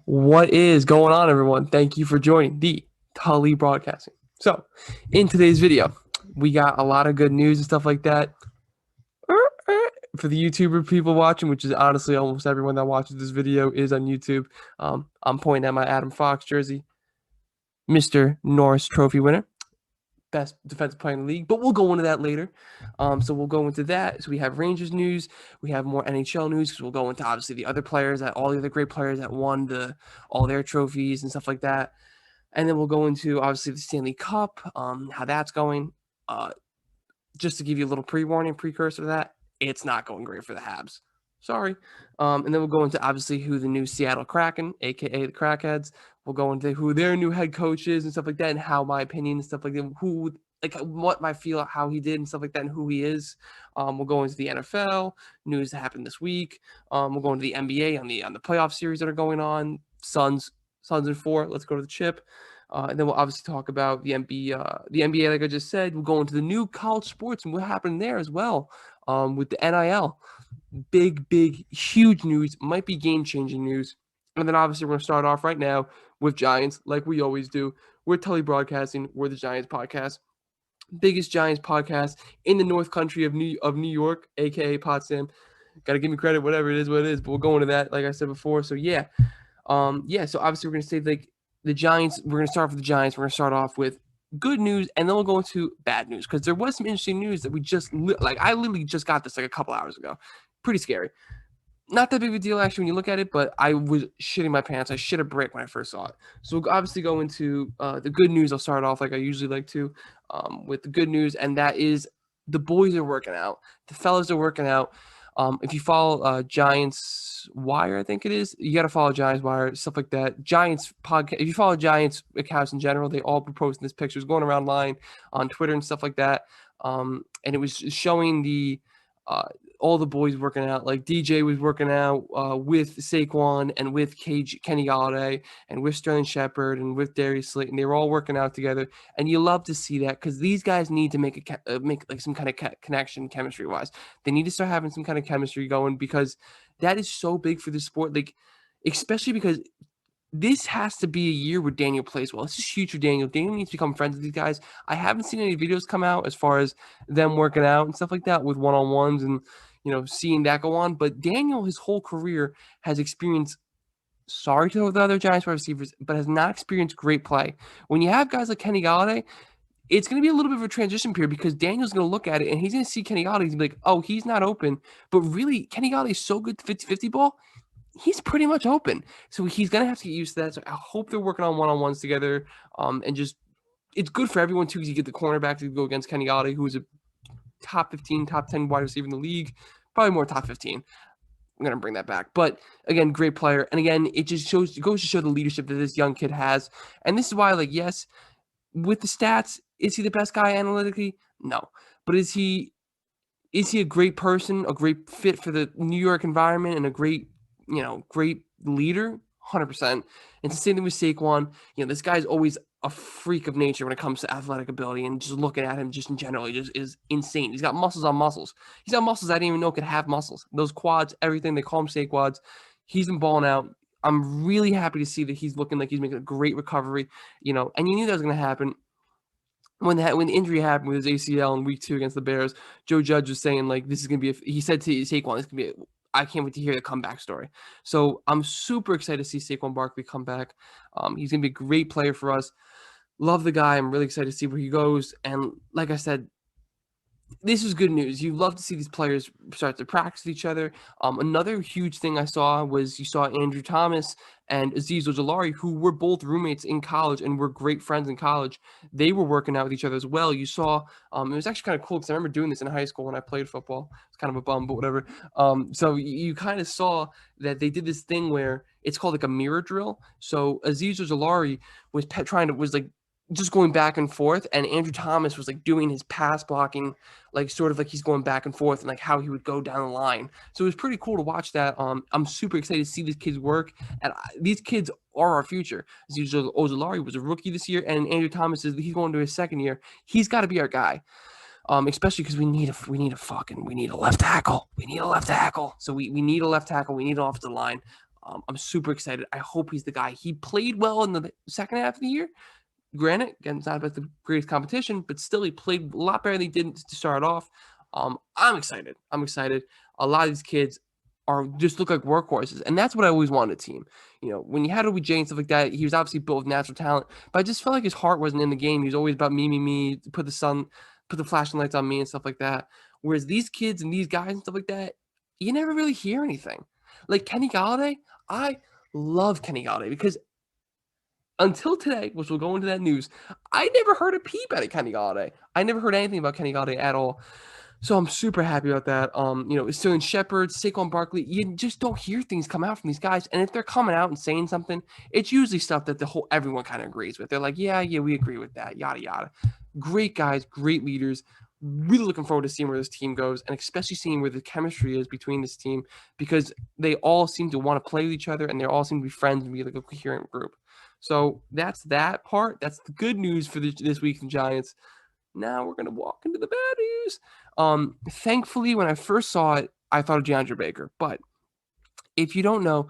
What is going on, everyone? Thank you for joining the Tully Broadcasting. So, in today's video, we got a lot of good news and stuff like that. For the YouTuber people watching, which is honestly almost everyone that watches this video is on YouTube. I'm pointing at my Adam Fox jersey, Mr. Norris Trophy winner, best defensive player in the league, but we'll go into that later. So we'll go into that. So we have Rangers news, we have more NHL news because we'll go into obviously the other players, that all the other great players that won all their trophies and stuff like that. And then we'll go into obviously the Stanley Cup, how that's going. Just to give you a little pre-warning, precursor to that, it's not going great for the Habs. Sorry. And then we'll go into obviously who the new Seattle Kraken, aka the Crackheads. We'll go into who their new head coach is and stuff like that, and how my opinion and stuff like that, what I feel, how he did and stuff like that, and who he is. We'll go into the NFL news that happened this week. We'll go into the NBA on the playoff series that are going on. Suns in 4. Let's go to the chip. And then we'll obviously talk about the NBA, like I just said. We'll go into the new college sports and what happened there as well, with the NIL. Big, huge news. Might be game-changing news. And then obviously we're going to start off right now with Giants, like we always do. We're Tully Broadcasting. We're the Giants podcast. Biggest Giants podcast in the North Country of New York, a.k.a. Potsdam. Got to give me credit, whatever it is, but we'll go into that, like I said before. So, yeah. So obviously we're going to say, like, the Giants, we're going to start with the Giants. We're going to start off with good news, and then we'll go into bad news because there was some interesting news that we just I literally just got this like a couple hours ago. Pretty scary. Not that big of a deal actually when you look at it, but I was shitting my pants. I shit a brick when I first saw it. So we'll obviously go into the good news. I'll start off like I usually like to, with the good news, and that is the boys are working out. The fellas are working out. If you follow Giants Wire, I think it is, you got to follow Giants Wire, stuff like that. Giants podcast. If you follow Giants accounts in general, they all be posting this pictures going around line on Twitter and stuff like that. And it was showing all the boys working out. Like DJ was working out with Saquon and with Kenny Galladay and with Sterling Shepard and with Darius Slayton. They were all working out together, and you love to see that because these guys need to make like some kind of connection chemistry wise. They need to start having some kind of chemistry going because that is so big for the sport. Like, especially because this has to be a year where Daniel plays well. This is huge for Daniel. Daniel needs to become friends with these guys. I haven't seen any videos come out as far as them working out and stuff like that with one-on-ones and, seeing that go on. But Daniel, his whole career, has experienced, sorry to the other Giants wide receivers, but has not experienced great play. When you have guys like Kenny Galladay, it's going to be a little bit of a transition period because Daniel's going to look at it and he's going to see Kenny Galladay. He's going to be like, oh, he's not open. But really, Kenny Galladay is so good 50-50 ball. He's pretty much open. So he's going to have to get used to that. So I hope they're working on one-on-ones together. And just, it's good for everyone, too, because you get the cornerback to go against Kenny Galladay, who is a top 15, top 10 wide receiver in the league. Probably more top 15. I'm going to bring that back. But, again, great player. And, again, it just goes to show the leadership that this young kid has. And this is why, like, yes, with the stats, is he the best guy analytically? No. But is he a great person, a great fit for the New York environment, and a great leader? 100%. It's the same thing with Saquon. This guy's always a freak of nature when it comes to athletic ability, and just looking at him just in general, he just is insane. He's got muscles on muscles. He's got muscles I didn't even know could have muscles. Those quads, everything, they call them Saquads. He's been balling out. I'm really happy to see that he's looking like he's making a great recovery, and you knew that was going to happen. When the injury happened with his ACL in week 2 against the Bears, Joe Judge was saying, like, this is going to be he said to Saquon, this is going to be I can't wait to hear the comeback story. So I'm super excited to see Saquon Barkley come back. He's going to be a great player for us. Love the guy. I'm really excited to see where he goes. And like I said, this is good news. You love to see these players start to practice with each other. Another huge thing I saw was you saw Andrew Thomas and Azeez Ojulari, who were both roommates in college and were great friends in college. They were working out with each other as well. You saw, it was actually kind of cool because I remember doing this in high school when I played football. It's kind of a bum, but whatever. So you kind of saw that they did this thing where it's called like a mirror drill. So Azeez Ojulari was just going back and forth, and Andrew Thomas was like doing his pass blocking, like sort of like he's going back and forth and like how he would go down the line. So it was pretty cool to watch that. I'm super excited to see these kids work, and these kids are our future. Ojulari was a rookie this year, and Andrew Thomas he's going to his second year. He's got to be our guy. Especially because we need a left tackle. We need a left tackle. So we need a left tackle. We need an offensive line. I'm super excited. I hope he's the guy. He played well in the second half of the year. Granted, again, it's not about the greatest competition, but still, he played a lot better than he did to start off. I'm excited. I'm excited. A lot of these kids are just look like workhorses, and that's what I always wanted a team. When you had OBJ and stuff like that, he was obviously built with natural talent, but I just felt like his heart wasn't in the game. He was always about me, put the flashing lights on me and stuff like that. Whereas these kids and these guys and stuff like that, you never really hear anything. Like Kenny Golladay, I love Kenny Golladay because until today, which we'll go into that news, I never heard a peep out of Kenny Golladay. I never heard anything about Kenny Golladay at all. So I'm super happy about that. Sterling Shepard, Saquon Barkley, you just don't hear things come out from these guys. And if they're coming out and saying something, it's usually stuff that everyone kind of agrees with. They're like, yeah, we agree with that, yada, yada. Great guys, great leaders. Really looking forward to seeing where this team goes, and especially seeing where the chemistry is between this team, because they all seem to want to play with each other, and they all seem to be friends and be like a coherent group. So that's that part. That's the good news for this week's Giants. Now we're going to walk into the bad news. Thankfully, when I first saw it, I thought of DeAndre Baker. But if you don't know,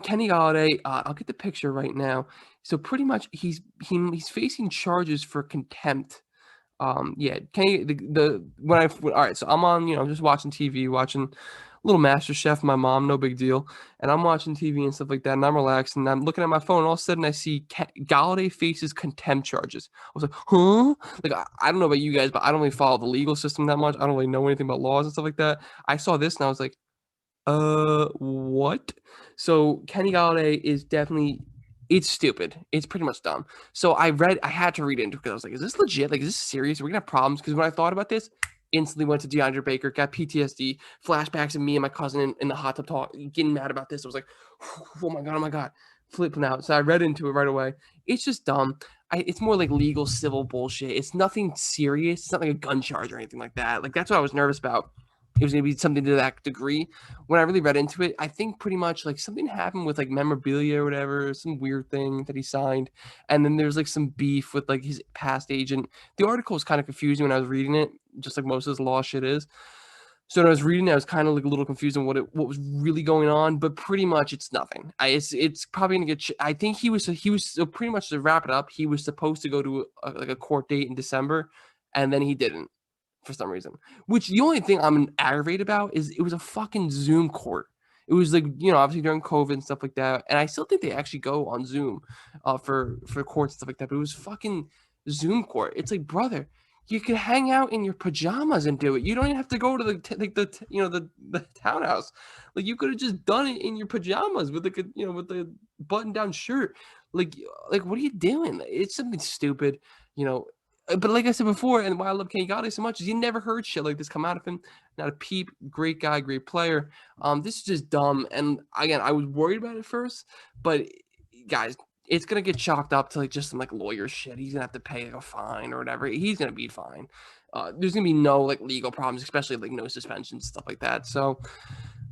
Kenny Golladay, I'll get the picture right now. So pretty much he's facing charges for contempt. Kenny, all right, so I'm on, I'm just watching TV, watching little Master Chef, my mom, no big deal. And I'm watching TV and stuff like that, and I'm relaxed, and I'm looking at my phone, and all of a sudden I see Golladay faces contempt charges. I was like, huh? Like, I don't know about you guys, but I don't really follow the legal system that much. I don't really know anything about laws and stuff like that. I saw this, and I was like, what? So Kenny Golladay is definitely... It's stupid. It's pretty much dumb. So I had to read into it because I was like, is this legit? Like, is this serious? Are we going to have problems? Because when I thought about this, instantly went to DeAndre Baker, got PTSD, flashbacks of me and my cousin in the hot tub talk, getting mad about this. I was like, oh my God, flipping out. So I read into it right away. It's just dumb. It's more like legal, civil bullshit. It's nothing serious. It's not like a gun charge or anything like that. Like, that's what I was nervous about. It was going to be something to that degree. When I really read into it, I think pretty much like something happened with like memorabilia or whatever, some weird thing that he signed. And then there's like some beef with like his past agent. The article was kind of confusing when I was reading it, just like most of this law shit is. So when I was reading it, I was kind of like a little confused on what was really going on, but pretty much it's nothing. It's probably going to get, I think he was so pretty much to wrap it up, he was supposed to go to a court date in December, and then he didn't. For some reason, which the only thing I'm aggravated about is it was a fucking Zoom court. It was like, obviously during COVID and stuff like that. And I still think they actually go on Zoom for courts and stuff like that. But it was fucking Zoom court. It's like, brother, you can hang out in your pajamas and do it. You don't even have to go to the townhouse. Like, you could have just done it in your pajamas with with the button down shirt. Like what are you doing? It's something stupid, But like I said before, and why I love Kenny Golladay so much is you never heard shit like this come out of him. Not a peep. Great guy, great player. This is just dumb. And again, I was worried about it first, but guys, it's gonna get chalked up to like just some like lawyer shit. He's gonna have to pay like a fine or whatever. He's gonna be fine. There's gonna be no like legal problems, especially like no suspensions, stuff like that. So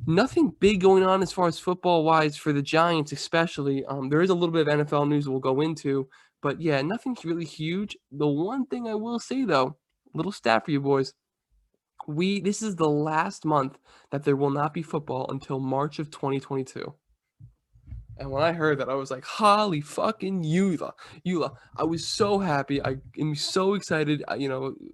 nothing big going on as far as football wise for the Giants, especially. There is a little bit of NFL news we'll go into. But yeah, nothing really huge. The one thing I will say though, little stat for you boys. This is the last month that there will not be football until March of 2022. And when I heard that, I was like, holy fucking Eula. I was so happy. I am so excited.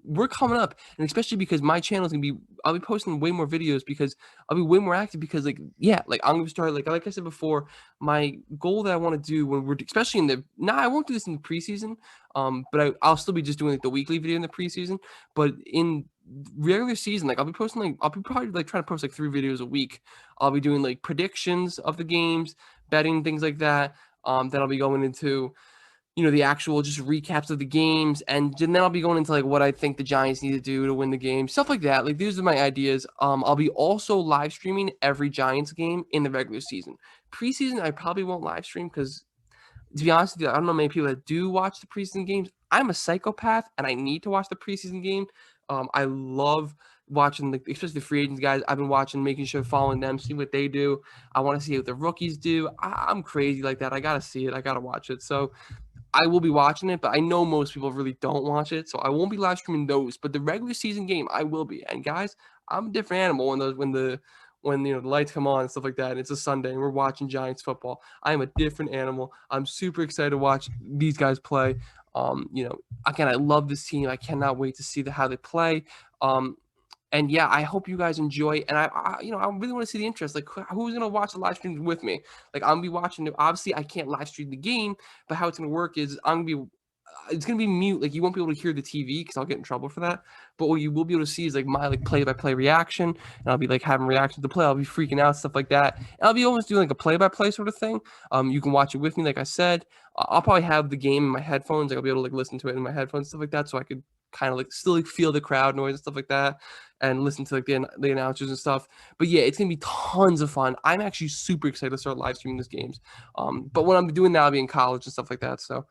We're coming up. And especially because my channel is going to be, I'll be posting way more videos because I'll be way more active because I'm going to start, like I said before, my goal that I want to do when we're, especially I won't do this in the preseason, but I'll still be just doing like the weekly video in the preseason. But in regular season, like I'll be probably like trying to post like 3 videos a week. I'll be doing like predictions of the games, betting, things like that. Then I'll be going into, the actual just recaps of the games. And then I'll be going into like what I think the Giants need to do to win the game, stuff like that. Like, these are my ideas. I'll be also live streaming every Giants game in the regular season. Preseason, I probably won't live stream because, to be honest with you, I don't know many people that do watch the preseason games. I'm a psychopath and I need to watch the preseason game. I love watching especially the free agents guys. I've been watching, making sure, following them, see what they do. I want to see what the rookies do. I'm crazy like that. I got to see it. I got to watch it. So I will be watching it, but I know most people really don't watch it. So I won't be live streaming those, but the regular season game, I will be. And guys, I'm a different animal when when the lights come on and stuff like that, and it's a Sunday and we're watching Giants football, I am a different animal. I'm super excited to watch these guys play. Again, I love this team. I cannot wait to see how they play. And yeah, I hope you guys enjoy. And I really want to see the interest. Like, who's gonna watch the live stream with me? Like, I'm gonna be watching it. Obviously, I can't live stream the game, but how it's gonna work is it's gonna be mute. Like, you won't be able to hear the TV because I'll get in trouble for that. But what you will be able to see is like my play-by-play reaction, and I'll be like having reactions to the play. I'll be freaking out, stuff like that. And I'll be almost doing like a play-by-play sort of thing. You can watch it with me, like I said. I'll probably have the game in my headphones. Like, I'll be able to like listen to it in my headphones, stuff like that, so I could kind of like still like feel the crowd noise and stuff like that, and listen to like the announcers and stuff. But yeah, it's gonna be tons of fun. I'm actually super excited to start live streaming these games. But when I'm doing that, I'll be in college and stuff like that. So,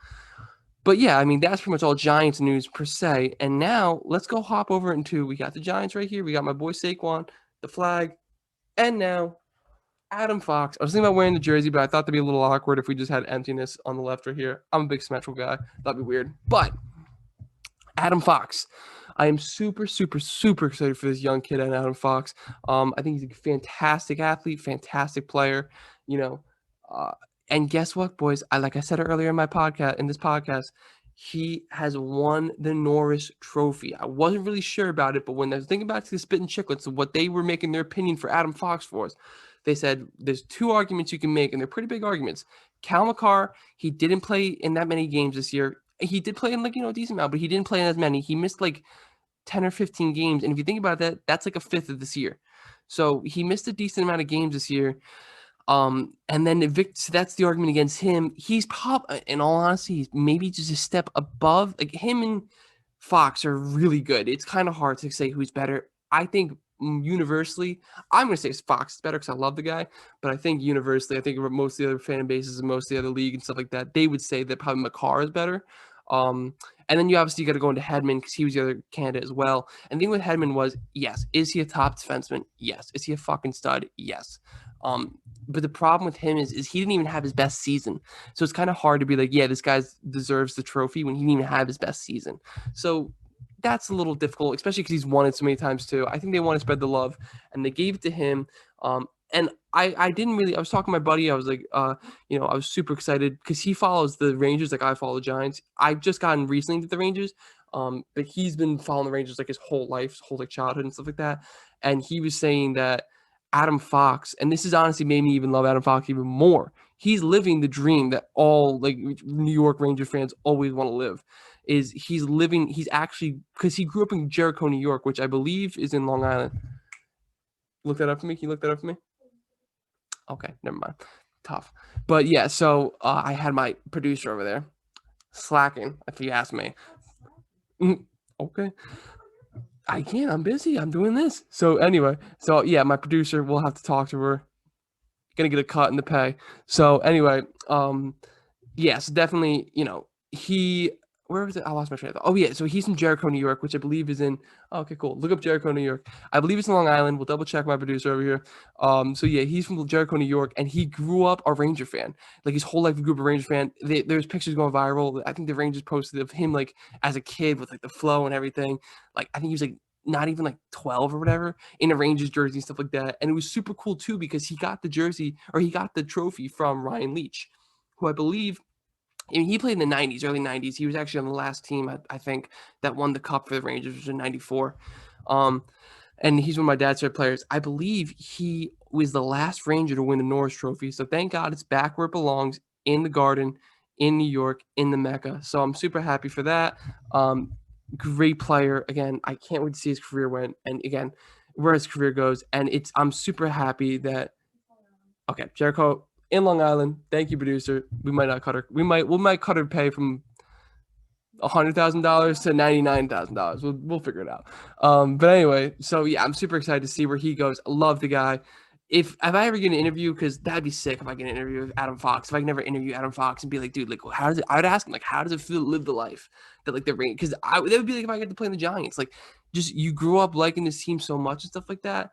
but yeah, I mean, that's pretty much all Giants news per se. And now let's go hop over into, we got the Giants right here. We got my boy Saquon, the flag, and now Adam Fox. I was thinking about wearing the jersey, but I thought that'd be a little awkward if we just had emptiness on the left right here. I'm a big symmetrical guy. That'd be weird. But Adam Fox. I am super, super, super excited for this young kid, Adam Fox. I think he's a fantastic athlete, fantastic player, you know. And guess what, boys? Like I said earlier in this podcast, he has won the Norris Trophy. I wasn't really sure about it, but when I was thinking back to the Spittin' Chicklets, what they were making their opinion for Adam Fox for us, they said there's two arguments you can make, and they're pretty big arguments. Cal McCarr, he didn't play in that many games this year. He did play in a decent amount, but he didn't play in as many. He missed like 10 or 15 games. And if you think about that, that's like a fifth of this year. So he missed a decent amount of games this year. And then so that's the argument against him. He's probably, in all honesty, he's maybe just a step above. Like, him and Fox are really good. It's kind of hard to say who's better. I think universally, I'm going to say Fox is better because I love the guy. But I think universally, I think most of the other fan bases and most of the other league and stuff like that, they would say that probably McCarr is better. And then you obviously got to go into Hedman because he was the other candidate as well. And the thing with Hedman was, yes, is he a top defenseman? Yes. Is he a fucking stud? Yes. But the problem with him is he didn't even have his best season. So it's kind of hard to be like, yeah, this guy deserves the trophy when he didn't even have his best season. So that's a little difficult, especially because he's won it so many times too. I think they want to spread the love, and they gave it to him. And I didn't really, I was talking to my buddy. I was like, I was super excited because he follows the Rangers like I follow the Giants. I've just gotten recently to the Rangers. But he's been following the Rangers like his whole life, his whole like childhood and stuff like that. And he was saying that Adam Fox, and this has honestly made me even love Adam Fox even more. He's living the dream that all like New York Ranger fans always want to live. He's actually, because he grew up in Jericho, New York, which I believe is in Long Island. Look that up for me. Can you look that up for me? Okay, never mind. Tough. But yeah, so I had my producer over there slacking, if you ask me. Okay. I can't. I'm busy. I'm doing this. So anyway, yeah, my producer, we'll have to talk to her. Gonna get a cut in the pay. So anyway, yes, definitely, where was it? I lost my train of thought. Oh yeah, so he's from Jericho, New York, which I believe is in. Okay, cool. Look up Jericho, New York. I believe it's in Long Island. We'll double check my producer over here. So yeah, he's from Jericho, New York, and he grew up a Ranger fan. Like, his whole life, he grew up a Ranger fan. There's pictures going viral. I think the Rangers posted of him like as a kid with like the flow and everything. Like, I think he was like not even like 12 or whatever in a Rangers jersey and stuff like that. And it was super cool too because he got the jersey, or he got the trophy from Ryan Leach, who I believe. I mean, he played in the 90s, early 90s. He was actually on the last team, I think, that won the cup for the Rangers, which was in 94. And he's one of my dad's favorite players. I believe he was the last Ranger to win the Norris Trophy. So thank God it's back where it belongs, in the Garden, in New York, in the Mecca. So I'm super happy for that. Great player. Again, I can't wait to see his career went, and again, where his career goes. And I'm super happy that, okay, Jericho in Long Island. Thank you, producer. We might not cut her. We might cut her pay from $100,000 to $99,000. We'll figure it out. But anyway, so yeah, I'm super excited to see where he goes. I love the guy. If I ever get an interview, because that'd be sick if I get an interview with Adam Fox. If I can never interview Adam Fox and be like, dude, like, how does it? I would ask him, like, how does it feel to live the life that like the ring? Because that would be like if I get to play in the Giants. Like, just you grew up liking this team so much and stuff like that,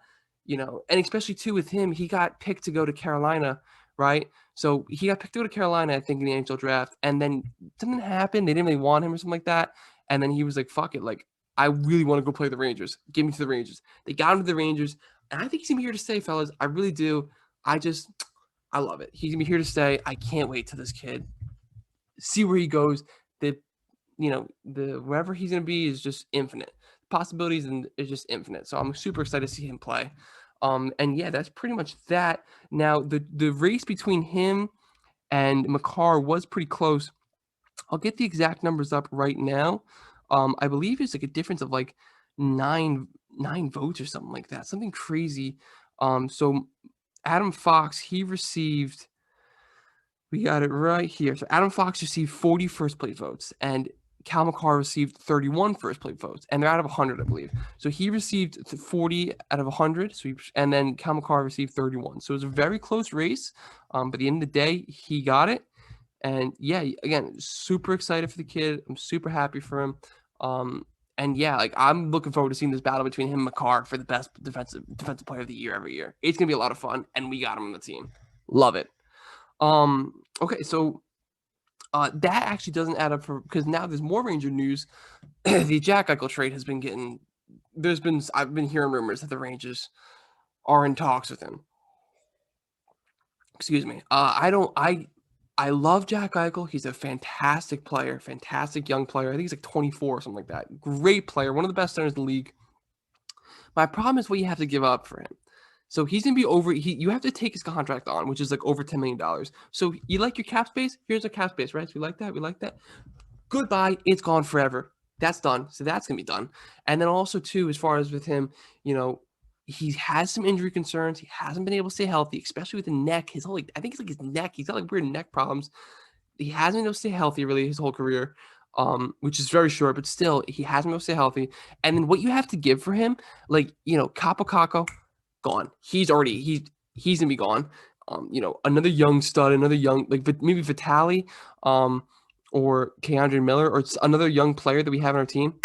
and especially too with him, he got picked to go to Carolina, right? So he got picked to go to Carolina, I think, in the NHL draft, and then something happened. They didn't really want him or something like that, and then he was like, fuck it, like, I really want to go play the Rangers. Give me to the Rangers. They got him to the Rangers. And I think he's going to be here to stay, fellas. I really do. I love it. He's going to be here to stay. I can't wait to this kid. See where he goes. The wherever he's going to be is just infinite. Possibilities and is just infinite. So I'm super excited to see him play. And yeah, that's pretty much that. Now, the race between him and Makar was pretty close. I'll get the exact numbers up right now. I believe it's like a difference of like nine votes or something like that, something crazy. So Adam Fox, he received. We got it right here. So Adam Fox received 40 first place votes, and Cal Makar received 31 first place votes, and they're out of 100, I believe. So he received 40 out of 100, and then Cal Makar received 31. So it was a very close race. But at the end of the day, he got it. And yeah, again, super excited for the kid. I'm super happy for him. And yeah, like I'm looking forward to seeing this battle between him and Makar for the best defensive player of the year every year. It's gonna be a lot of fun, and we got him on the team. Love it. Okay, so that actually doesn't add up because now there's more Ranger news. The Jack Eichel trade has been getting. I've been hearing rumors that the Rangers are in talks with him. Excuse me. I love Jack Eichel. He's a fantastic player, fantastic young player. I think he's like 24 or something like that. Great player, one of the best centers in the league. My problem is what you have to give up for him. So he's gonna be over. You have to take his contract on, which is like over $10 million. So you like your cap space? Here's a cap space, right? So we like that. We like that. Goodbye. It's gone forever. That's done. So that's gonna be done. And then also too, as far as with him, he has some injury concerns. He hasn't been able to stay healthy, especially with the neck. I think it's like his neck. He's got like weird neck problems. He hasn't been able to stay healthy really his whole career, which is very short, but still he hasn't been able to stay healthy. And then what you have to give for him, like Capo Caco, gone. He's gonna be gone. Another young stud, another young like maybe Vitali, or Keandre Miller, or another young player that we have on our team,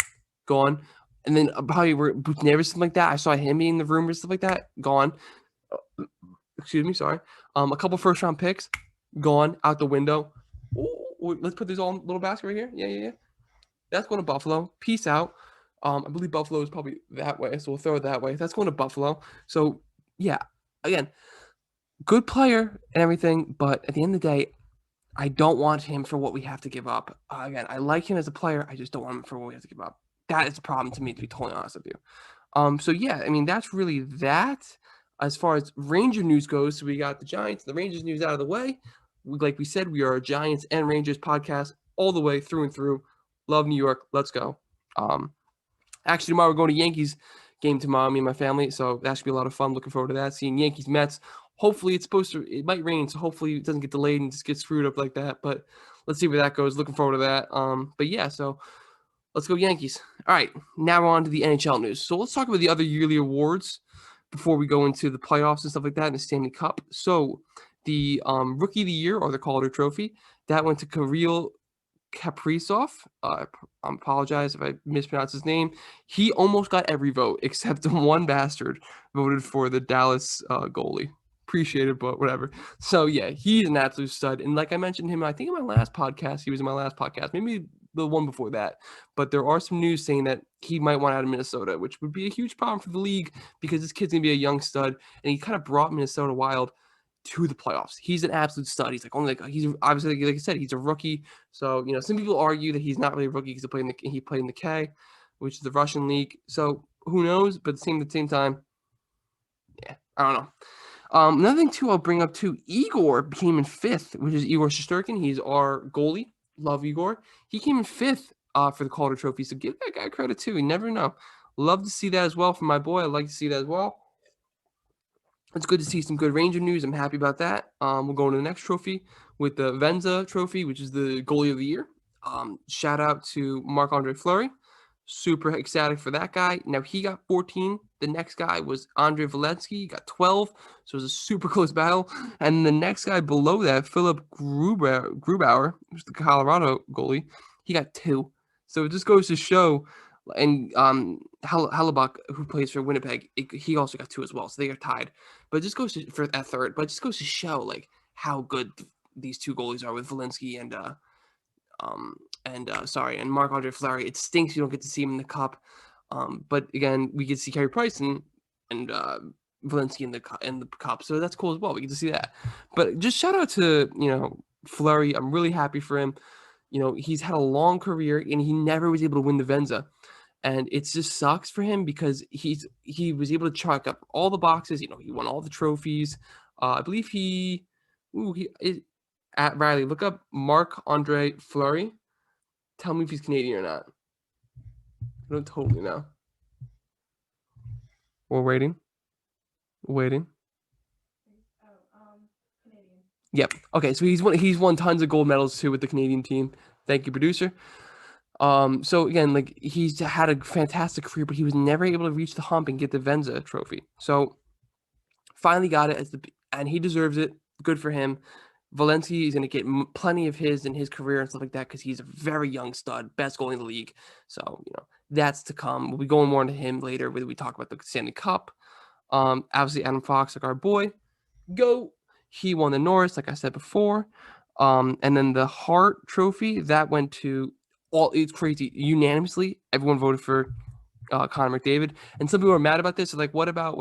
gone. And then probably Buchnevich, something like that. I saw him in the rumors, stuff like that, gone. Excuse me, sorry. A couple first round picks, gone out the window. Ooh, let's put this all in a little basket right here. Yeah. That's going to Buffalo. Peace out. I believe Buffalo is probably that way, so we'll throw it that way. That's going to Buffalo. So yeah, again, good player and everything, but at the end of the day, I don't want him for what we have to give up. Again, I like him as a player. I just don't want him for what we have to give up. That is a problem to me, to be totally honest with you. So yeah, I mean that's really that. As far as Ranger news goes, so we got the Giants, the Rangers news out of the way. Like we said, we are a Giants and Rangers podcast all the way through and through. Love New York. Let's go. Actually, tomorrow we're going to Yankees game tomorrow, me and my family. So that should be a lot of fun. Looking forward to that. Seeing Yankees Mets. Hopefully it might rain, so hopefully it doesn't get delayed and just get screwed up like that. But let's see where that goes. Looking forward to that. But yeah, so let's go Yankees. All right, now we're on to the NHL news. So let's talk about the other yearly awards before we go into the playoffs and stuff like that in the Stanley Cup. So the Rookie of the Year, or the Calder Trophy, that went to Kirill Kaprizov. I apologize if I mispronounced his name. He almost got every vote except one bastard voted for the Dallas goalie. Appreciate it, but whatever. So yeah, he's an absolute stud. And like I mentioned him, I think in my last podcast, he was in my last podcast, maybe the one before that. But there are some news saying that he might want out of Minnesota, which would be a huge problem for the league because this kid's gonna be a young stud, and he kind of brought Minnesota Wild to the playoffs. He's an absolute stud. He's he's obviously, like I said, he's a rookie. So some people argue that he's not really a rookie because he played in the K, which is the Russian league. So who knows? But at the same time, yeah, I don't know. Another thing too, I'll bring up too. Igor came in fifth, which is Igor Shesterkin. He's our goalie. Love Igor. He came in fifth for the Calder Trophy. So give that guy credit too. You never know. Love to see that as well from my boy. I'd like to see that as well. It's good to see some good Ranger news. I'm happy about that. We'll go to the next trophy with the Venza Trophy, which is the goalie of the year. Shout out to Marc-Andre Fleury. Super ecstatic for that guy. Now he got 14. The next guy was Andre Valensky. He got 12. So it was a super close battle. And the next guy below that, Philip Grubauer, who's the Colorado goalie, he got 2. So it just goes to show. And Hellebuck, who plays for Winnipeg, he also got 2 as well. So they are tied. But it just goes to, for at third. But it just goes to show like how good these two goalies are with Valensky and Marc-Andre Fleury. It stinks you don't get to see him in the cup. But again, we get to see Carey Price and Valensky in the cup. So that's cool as well. We get to see that. But just shout out to, Fleury. I'm really happy for him. He's had a long career and he never was able to win the Venza. And it just sucks for him because he was able to chalk up all the boxes. He won all the trophies. I believe at Riley, look up Marc-Andre Fleury. Tell me if he's Canadian or not. I don't totally know. We're waiting. Canadian. Yep. Okay, so he's won tons of gold medals too with the Canadian team. Thank you, producer. So again, like he's had a fantastic career, but he was never able to reach the hump and get the Venza trophy. So finally got it and he deserves it. Good for him. Valensky is going to get plenty of his in his career and stuff like that because he's a very young stud, best goalie in the league. So that's to come. We'll be going more into him later when we talk about the Stanley Cup. Obviously Adam Fox, like our boy, he won the Norris, like I said before. And then the Hart Trophy that went to it's crazy. Unanimously, everyone voted for Connor McDavid, and some people are mad about this. They're like, what about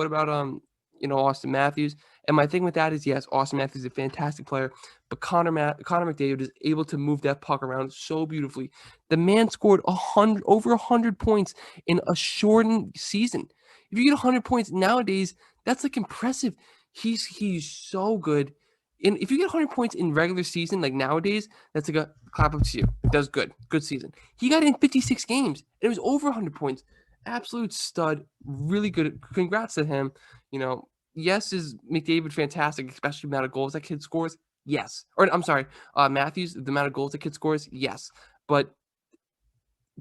Austin Matthews? And my thing with that is, yes, Austin Matthews is a fantastic player, but Connor McDavid is able to move that puck around so beautifully. The man scored over 100 points in a shortened season. If you get 100 points nowadays, that's like impressive. He's so good. And if you get 100 points in regular season, like nowadays, that's like a clap up to you. It does good season. He got in 56 games, and it was over 100 points. Absolute stud, really good. Congrats to him. Yes, is McDavid fantastic, especially the amount of goals that kid scores? Yes. Or I'm sorry, Matthews, the amount of goals that kid scores? Yes. But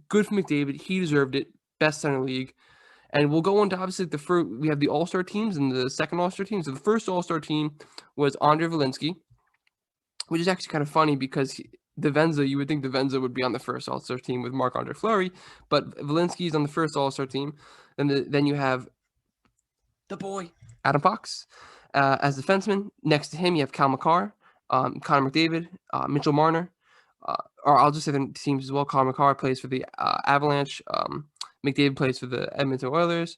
good for McDavid. He deserved it. Best center league. And we'll go into, obviously, we have the All-Star teams and the second All-Star team. So the first All-Star team was Andre Valensky, which is actually kind of funny because the Venza, you would think the Venza would be on the first All-Star team with Marc-Andre Fleury, but Valensky's on the first All-Star team. Then you have the boy, Adam Fox, as defenseman. Next to him, you have Cal McCarr, Connor McDavid, Mitchell Marner, or I'll just say the teams as well. Connor McCarr plays for the Avalanche. McDavid plays for the Edmonton Oilers.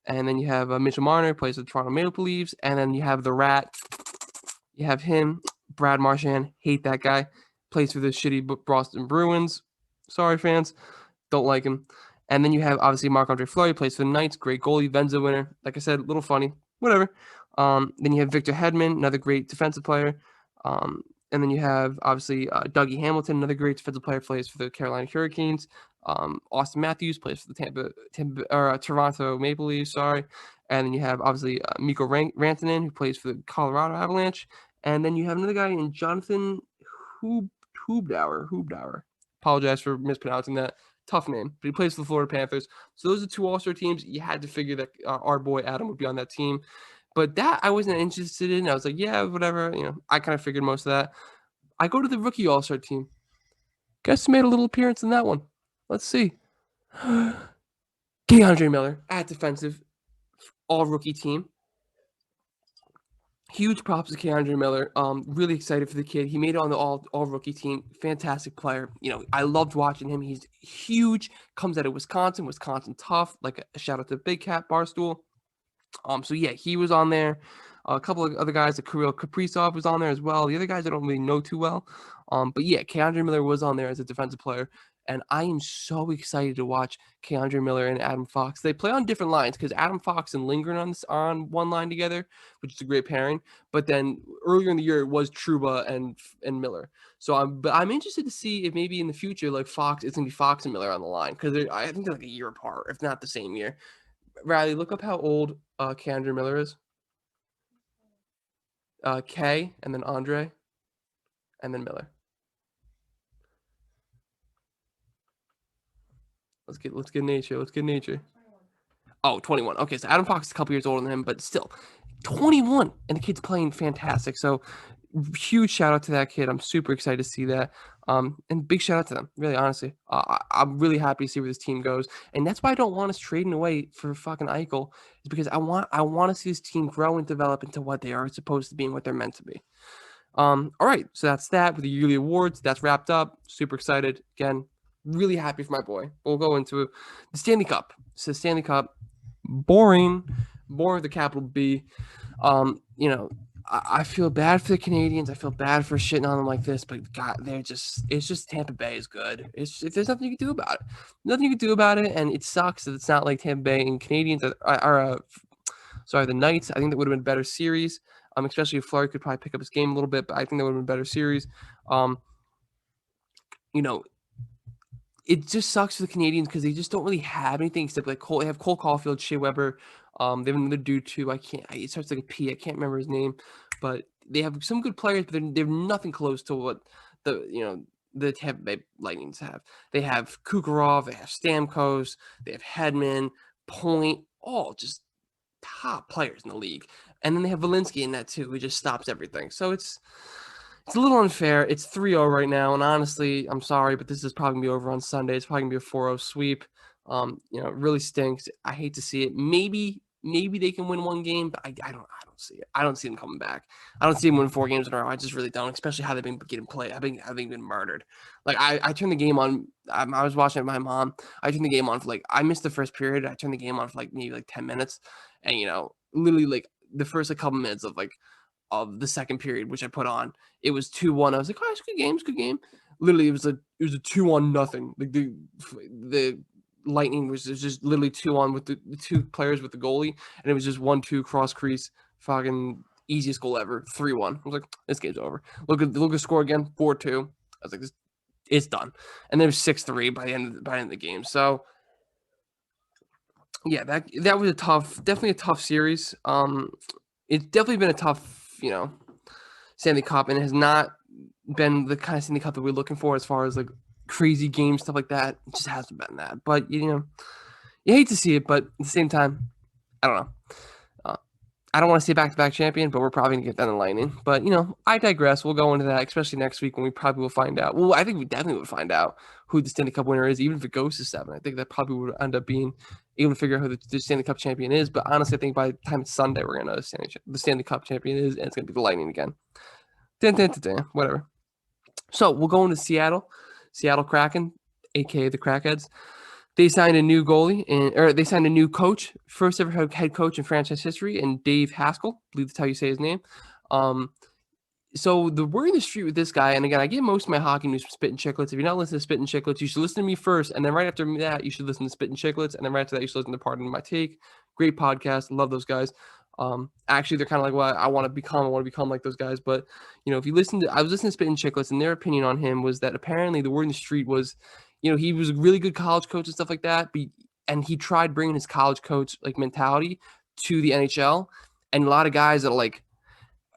And then you have Mitchell Marner plays for the Toronto Maple Leafs. And then you have the Rat. You have him, Brad Marchand. Hate that guy. Plays for the shitty Boston Bruins. Sorry, fans. Don't like him. And then you have, obviously, Marc-Andre Fleury. Plays for the Knights. Great goalie. Venza winner. Like I said, a little funny. Whatever. Then you have Victor Hedman, another great defensive player. And then you have, obviously, Dougie Hamilton, another great defensive player, plays for the Carolina Hurricanes. Austin Matthews plays for the Toronto Maple Leafs, sorry. And then you have, obviously, Mikko Rantanen, who plays for the Colorado Avalanche. And then you have another guy in Jonathan Hubauer. Apologize for mispronouncing that. Tough name, but he plays for the Florida Panthers. So those are two All-Star teams. You had to figure that our boy Adam would be on that team. But that I wasn't interested in. I was like, yeah, whatever. I kind of figured most of that. I go to the rookie All-Star team. Guess who made a little appearance in that one? Let's see. Keandre Miller at defensive, all-rookie team. Huge props to Keandre Miller. Really excited for the kid. He made it on the all-rookie team. Fantastic player. I loved watching him. He's huge. Comes out of Wisconsin. Wisconsin tough. Like a shout out to Big Cat Barstool. So yeah, he was on there. A couple of other guys, like Kirill Kaprizov was on there as well. The other guys I don't really know too well. But yeah, Keandre Miller was on there as a defensive player. And I am so excited to watch Keandre Miller and Adam Fox. They play on different lines because Adam Fox and Lindgren on one line together, which is a great pairing. But then earlier in the year, it was Trouba and Miller. So I'm interested to see if maybe in the future, like it's going to be Fox and Miller on the line because I think they're like a year apart, if not the same year. Riley, look up how old Keandre Miller is. K, and then Andre, and then Miller. Let's get nature. Let's get nature. 21. Okay, so Adam Fox is a couple years older than him, but still 21, and the kid's playing fantastic. So huge shout out to that kid. I'm super excited to see that. And big shout out to them, really, honestly. I'm really happy to see where this team goes. And that's why I don't want us trading away for fucking Eichel, is because I want to see this team grow and develop into what they are supposed to be and what they're meant to be. All right, so that's that with the yearly awards. That's wrapped up. Super excited. Again, really happy for my boy. We'll go into the Stanley Cup. So Stanley Cup, boring. born with a capital B. You know, I feel bad for the Canadians. I feel bad for shitting on them like this, but God, it's just Tampa Bay is good. There's nothing you can do about it. Nothing you can do about it, and it sucks that it's not like Tampa Bay and Canadians sorry, the Knights. I think that would have been a better series. Especially if Fleury could probably pick up his game a little bit, but I think that would have been a better series. You know, it just sucks for the Canadians because they just don't really have anything except like Cole. They have Cole Caulfield, Shea Weber. They have another dude too. It starts like a P. I can't remember his name, but they have some good players, but they're nothing close to what the Tampa Bay Lightnings have. They have Kucherov, they have Stamkos, they have Hedman, Point, all just top players in the league. And then they have Valinsky in that too, who just stops everything. So it's a little unfair. It's 3-0 right now, and honestly, I'm sorry, but this is probably gonna be over on Sunday. It's probably gonna be a 4-0 sweep. It really stinks. I hate to see it. Maybe they can win one game, but I don't see it. I don't see them coming back. I don't see them winning 4 games in a row. I just really don't, especially how they've been getting played. I've been murdered. Like I turned the game on. I was watching it with my mom. I turned the game on for I missed the first period. I turned the game on for maybe 10 minutes, and literally the first couple minutes of the second period, which I put on, it was 2-1. I was like, oh, it's a good game. It's a good game. Literally, it was a 2-1-0. Like the Lightning was just literally 2-1 with the 2 players with the goalie, and it was just 1-2 cross crease, fucking easiest goal ever, 3-1. I was like, this game's over. Look at the score again, 4-2. I was like, it's done. And then it was 6-3 by the end of the game. So yeah, that was definitely a tough series. It's definitely been a tough, Stanley Cup, and it has not been the kind of Stanley Cup that we're looking for as far as crazy games, stuff like that. It just hasn't been that. But you hate to see it, but at the same time, I don't know. I don't want to say back-to-back champion, but we're probably gonna get that in the Lightning. But I digress. We'll go into that, especially next week when we probably will find out. Well, I think we definitely would find out who the Stanley Cup winner is, even if it goes to 7. I think that probably would end up being able to figure out who the Stanley Cup champion is. But honestly, I think by the time it's Sunday, we're gonna know the Stanley Cup champion is, and it's gonna be the Lightning again. Whatever. So we'll go into Seattle Kraken, aka the Crackheads. They signed a new goalie, or they signed a new coach, first ever head coach in franchise history, and Dave Haskell. I believe that's how you say his name. So the word in the street with this guy, and again, I get most of my hockey news from Spit and Chicklets. If you're not listening to Spit and Chicklets, you should listen to me first, and then right after that, you should listen to Spit and Chicklets, and then right after that, you should listen to Pardon My Take. Great podcast, love those guys. Actually, they're kind of like what I want to become. I want to become like those guys. But if you listen to, I was listening to Spit and Chicklets, and their opinion on him was that apparently the word in the street was, he was a really good college coach and stuff like that. And he tried bringing his college coach mentality to the NHL, and a lot of guys that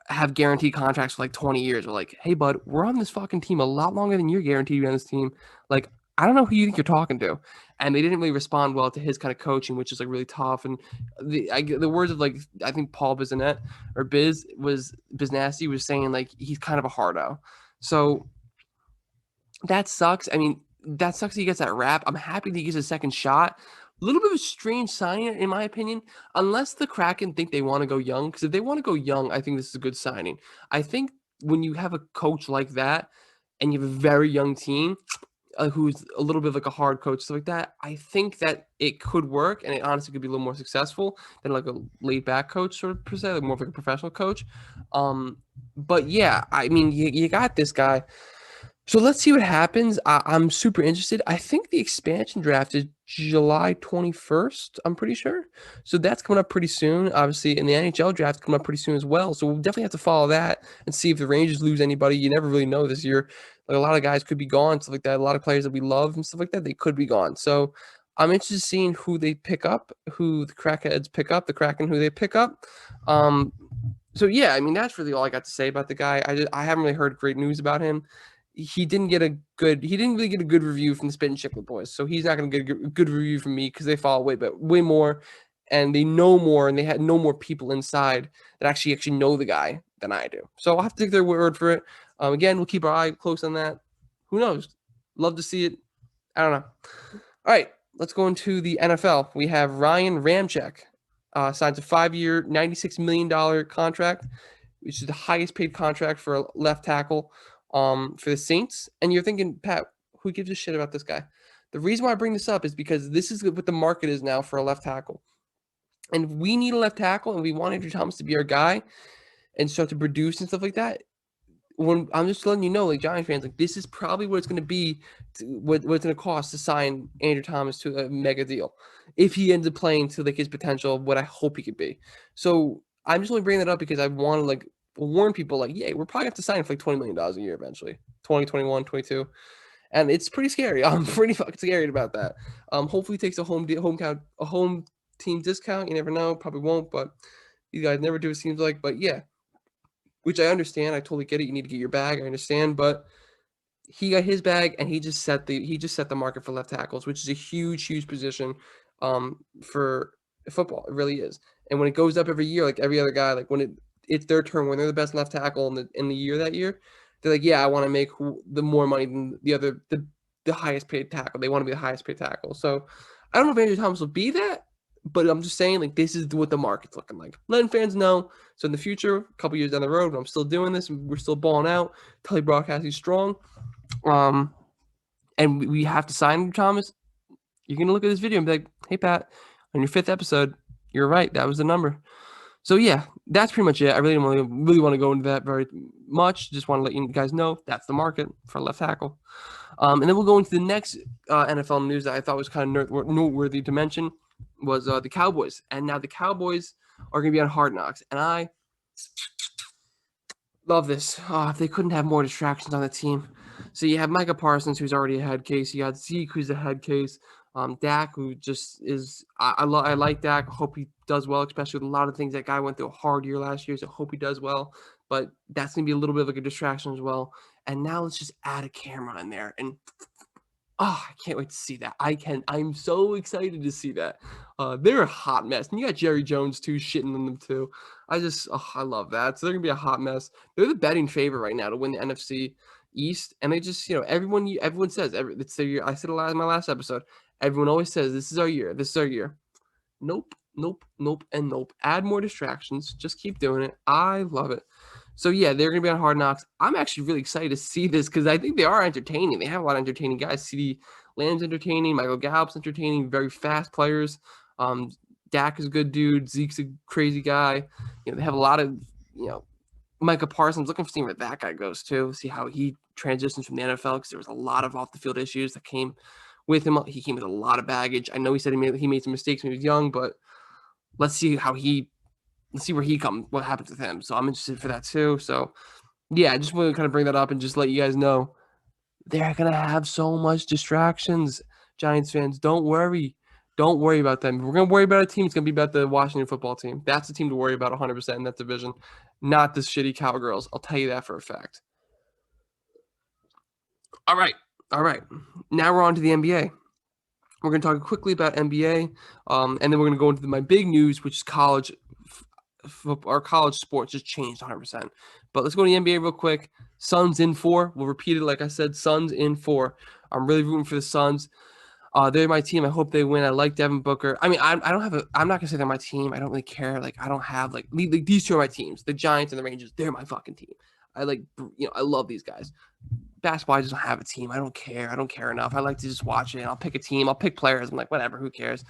have guaranteed contracts for 20 years are like, hey, bud, we're on this fucking team a lot longer than you're guaranteed to be on this team. I don't know who you think you're talking to. And they didn't really respond well to his kind of coaching, which is really tough. And the words of I think Paul Bizanet or Biznasty was saying he's kind of a hardo. So that sucks. I mean, that sucks that he gets that rap. I'm happy that he gets a second shot. A little bit of a strange signing, in my opinion, unless the Kraken think they want to go young. Because if they want to go young, I think this is a good signing. I think when you have a coach like that and you have a very young team who's a little bit like a hard coach, stuff like that, I think that it could work, and it honestly could be a little more successful than a laid-back coach, sort of per se, more of a professional coach. But yeah, I mean, you got this guy. So let's see what happens. I'm super interested. I think the expansion draft is July 21st, I'm pretty sure. So that's coming up pretty soon. Obviously, and the NHL draft coming up pretty soon as well. So we'll definitely have to follow that and see if the Rangers lose anybody. You never really know this year. A lot of guys could be gone, stuff like that. A lot of players that we love and stuff like that, they could be gone. So I'm interested in seeing who they pick up, who the Crackheads pick up, the Kraken who they pick up. So yeah, I mean, that's really all I got to say about the guy. I haven't really heard great news about him. He didn't really get a good review from the Spit and Chiclet boys. So he's not going to get a good review from me because they follow way more, and they know more, and they had no more people inside that actually know the guy than I do. So I'll have to take their word for it. Again, we'll keep our eye close on that. Who knows? Love to see it. I don't know. All right, let's go into the NFL. We have Ryan Ramczyk signs a 5-year, $96 million contract, which is the highest paid contract for a left tackle for the Saints. And you're thinking, Pat, who gives a shit about this guy? The reason why I bring this up is because this is what the market is now for a left tackle. And if we need a left tackle and we want Andrew Thomas to be our guy and start to produce and stuff like that, when I'm just letting you know, like Giants fans, like this is probably what it's going to be, what it's going to cost to sign Andrew Thomas to a mega deal if he ends up playing to like his potential, what I hope he could be. So I'm just only bringing that up because I want to like warn people, like, yeah, we're probably have to sign him for like $20 million a year eventually, 2021, 22, and it's pretty scary. I'm pretty fucking scared about that. Hopefully he takes a home team discount. You never know, probably won't, but you guys never do, it seems like. But yeah, which I understand. I totally get it. You need to get your bag. I understand, but he got his bag and he just set the market for left tackles, which is a huge position for football. It really is. And when it goes up every year, like every other guy, like when it's their turn, when they're the best left tackle in the year that year, they're like, yeah, I want to make the more money than the highest paid tackle. They want to be the highest paid tackle. So I don't know if Andrew Thomas will be that, but I'm just saying, like, this is what the market's looking like. Letting fans know. So in the future, a couple years down the road, when I'm still doing this, we're still balling out, Tully broadcasting strong, and we have to sign Thomas, you're going to look at this video and be like, hey, Pat, on your 5th episode, you're right. That was the number. So, yeah, that's pretty much it. I really want to go into that very much. Just want to let you guys know that's the market for left tackle. And then we'll go into the next NFL news that I thought was kind of noteworthy to mention was the Cowboys. And now the Cowboys are going to be on Hard Knocks. And I love this. If they couldn't have more distractions on the team. So you have Micah Parsons, who's already a head case. You got Zeke, who's a head case. Dak, who just is – I like Dak. Hope he does well, especially with a lot of things. That guy went through a hard year last year, so hope he does well. But that's going to be a little bit of like a distraction as well. And now let's just add a camera in there. And I can't wait to see that. I'm so excited to see that. They're a hot mess. And you got Jerry Jones, too, shitting on them, too. I love that. So they're going to be a hot mess. They're the betting favorite right now to win the NFC East. And they just, everyone says, it's their year. I said it in my last episode. Everyone always says, this is our year. This is our year. Nope, and nope. Add more distractions. Just keep doing it. I love it. So, yeah, they're going to be on Hard Knocks. I'm actually really excited to see this because I think they are entertaining. They have a lot of entertaining guys. CeeDee Lamb's entertaining. Michael Gallup's entertaining. Very fast players. Dak is a good dude. Zeke's a crazy guy. They have a lot of, Micah Parsons. Looking for seeing where that guy goes, too. See how he transitions from the NFL because there was a lot of off-the-field issues that came with him. He came with a lot of baggage. I know he said he made some mistakes when he was young, but let's see where he comes, what happens with him. So I'm interested for that too. So yeah, I just want to kind of bring that up and just let you guys know they're going to have so much distractions. Giants fans, don't worry. Don't worry about them. If we're going to worry about a team, it's going to be about the Washington football team. That's the team to worry about 100% in that division, not the shitty Cowgirls. I'll tell you that for a fact. All right. Now we're on to the NBA. We're going to talk quickly about NBA, and then we're going to go into my big news, which is college sports just changed 100%. But let's go to the NBA real quick. Suns in 4. We'll repeat it like I said. Suns in 4. I'm really rooting for the Suns. They're my team. I hope they win. I like Devin Booker. I mean, I'm not gonna say they're my team. I don't really care. Like, I don't have like these two are my teams. The Giants and the Rangers. They're my fucking team. I love these guys. Basketball, I just don't have a team. I don't care. I don't care enough. I like to just watch it. I'll pick a team. I'll pick players. I'm like, whatever. Who cares?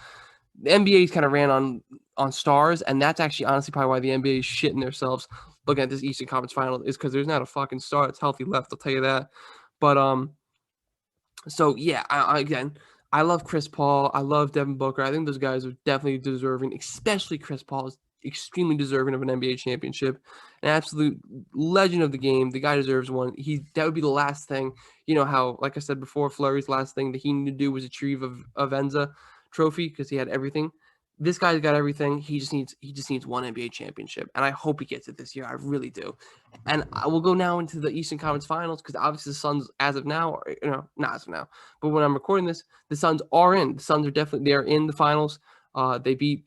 The NBA's kind of ran on stars, and that's actually honestly probably why the NBA is shitting themselves looking at this Eastern Conference Final is because there's not a fucking star that's healthy left. I'll tell you that. But so yeah, I love Chris Paul. I love Devin Booker. I think those guys are definitely deserving, especially Chris Paul is extremely deserving of an NBA championship. An absolute legend of the game. The guy deserves one. That would be the last thing. You know how, like I said before, Fleury's last thing that he needed to do was achieve a Venza trophy because he had everything. This guy's got everything. He just needs one NBA championship, and I hope he gets it this year. I really do. And I will go now into the Eastern Conference Finals because obviously the Suns, as of now, not as of now, but when I'm recording this, the Suns are in. The Suns are in the finals. They beat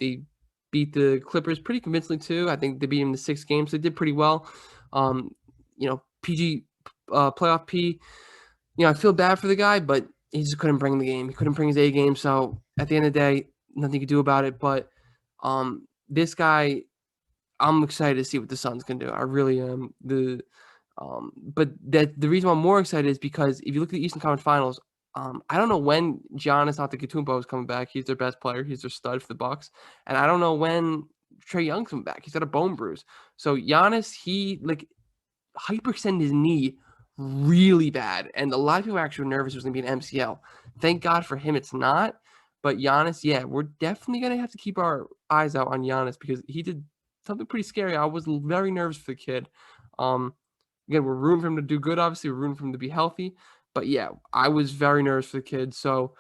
the Clippers pretty convincingly too. I think they beat them in the 6 games. They did pretty well. PG playoff P. I feel bad for the guy, but he just couldn't bring the game. He couldn't bring his A game. So at the end of the day, nothing you can do about it. But this guy, I'm excited to see what the Suns can do. I really am. But the reason why I'm more excited is because if you look at the Eastern Conference Finals, I don't know when Giannis Antetokounmpo is coming back. He's their best player. He's their stud for the Bucks. And I don't know when Trae Young's coming back. He's got a bone bruise. So Giannis, he hyperextended his knee really bad. And a lot of people were actually nervous it was going to be an MCL. Thank God for him it's not. But Giannis, yeah, we're definitely going to have to keep our eyes out on Giannis because he did something pretty scary. I was very nervous for the kid. Again, we're rooting for him to do good, obviously. We're rooting for him to be healthy. But yeah, I was very nervous for the kid. So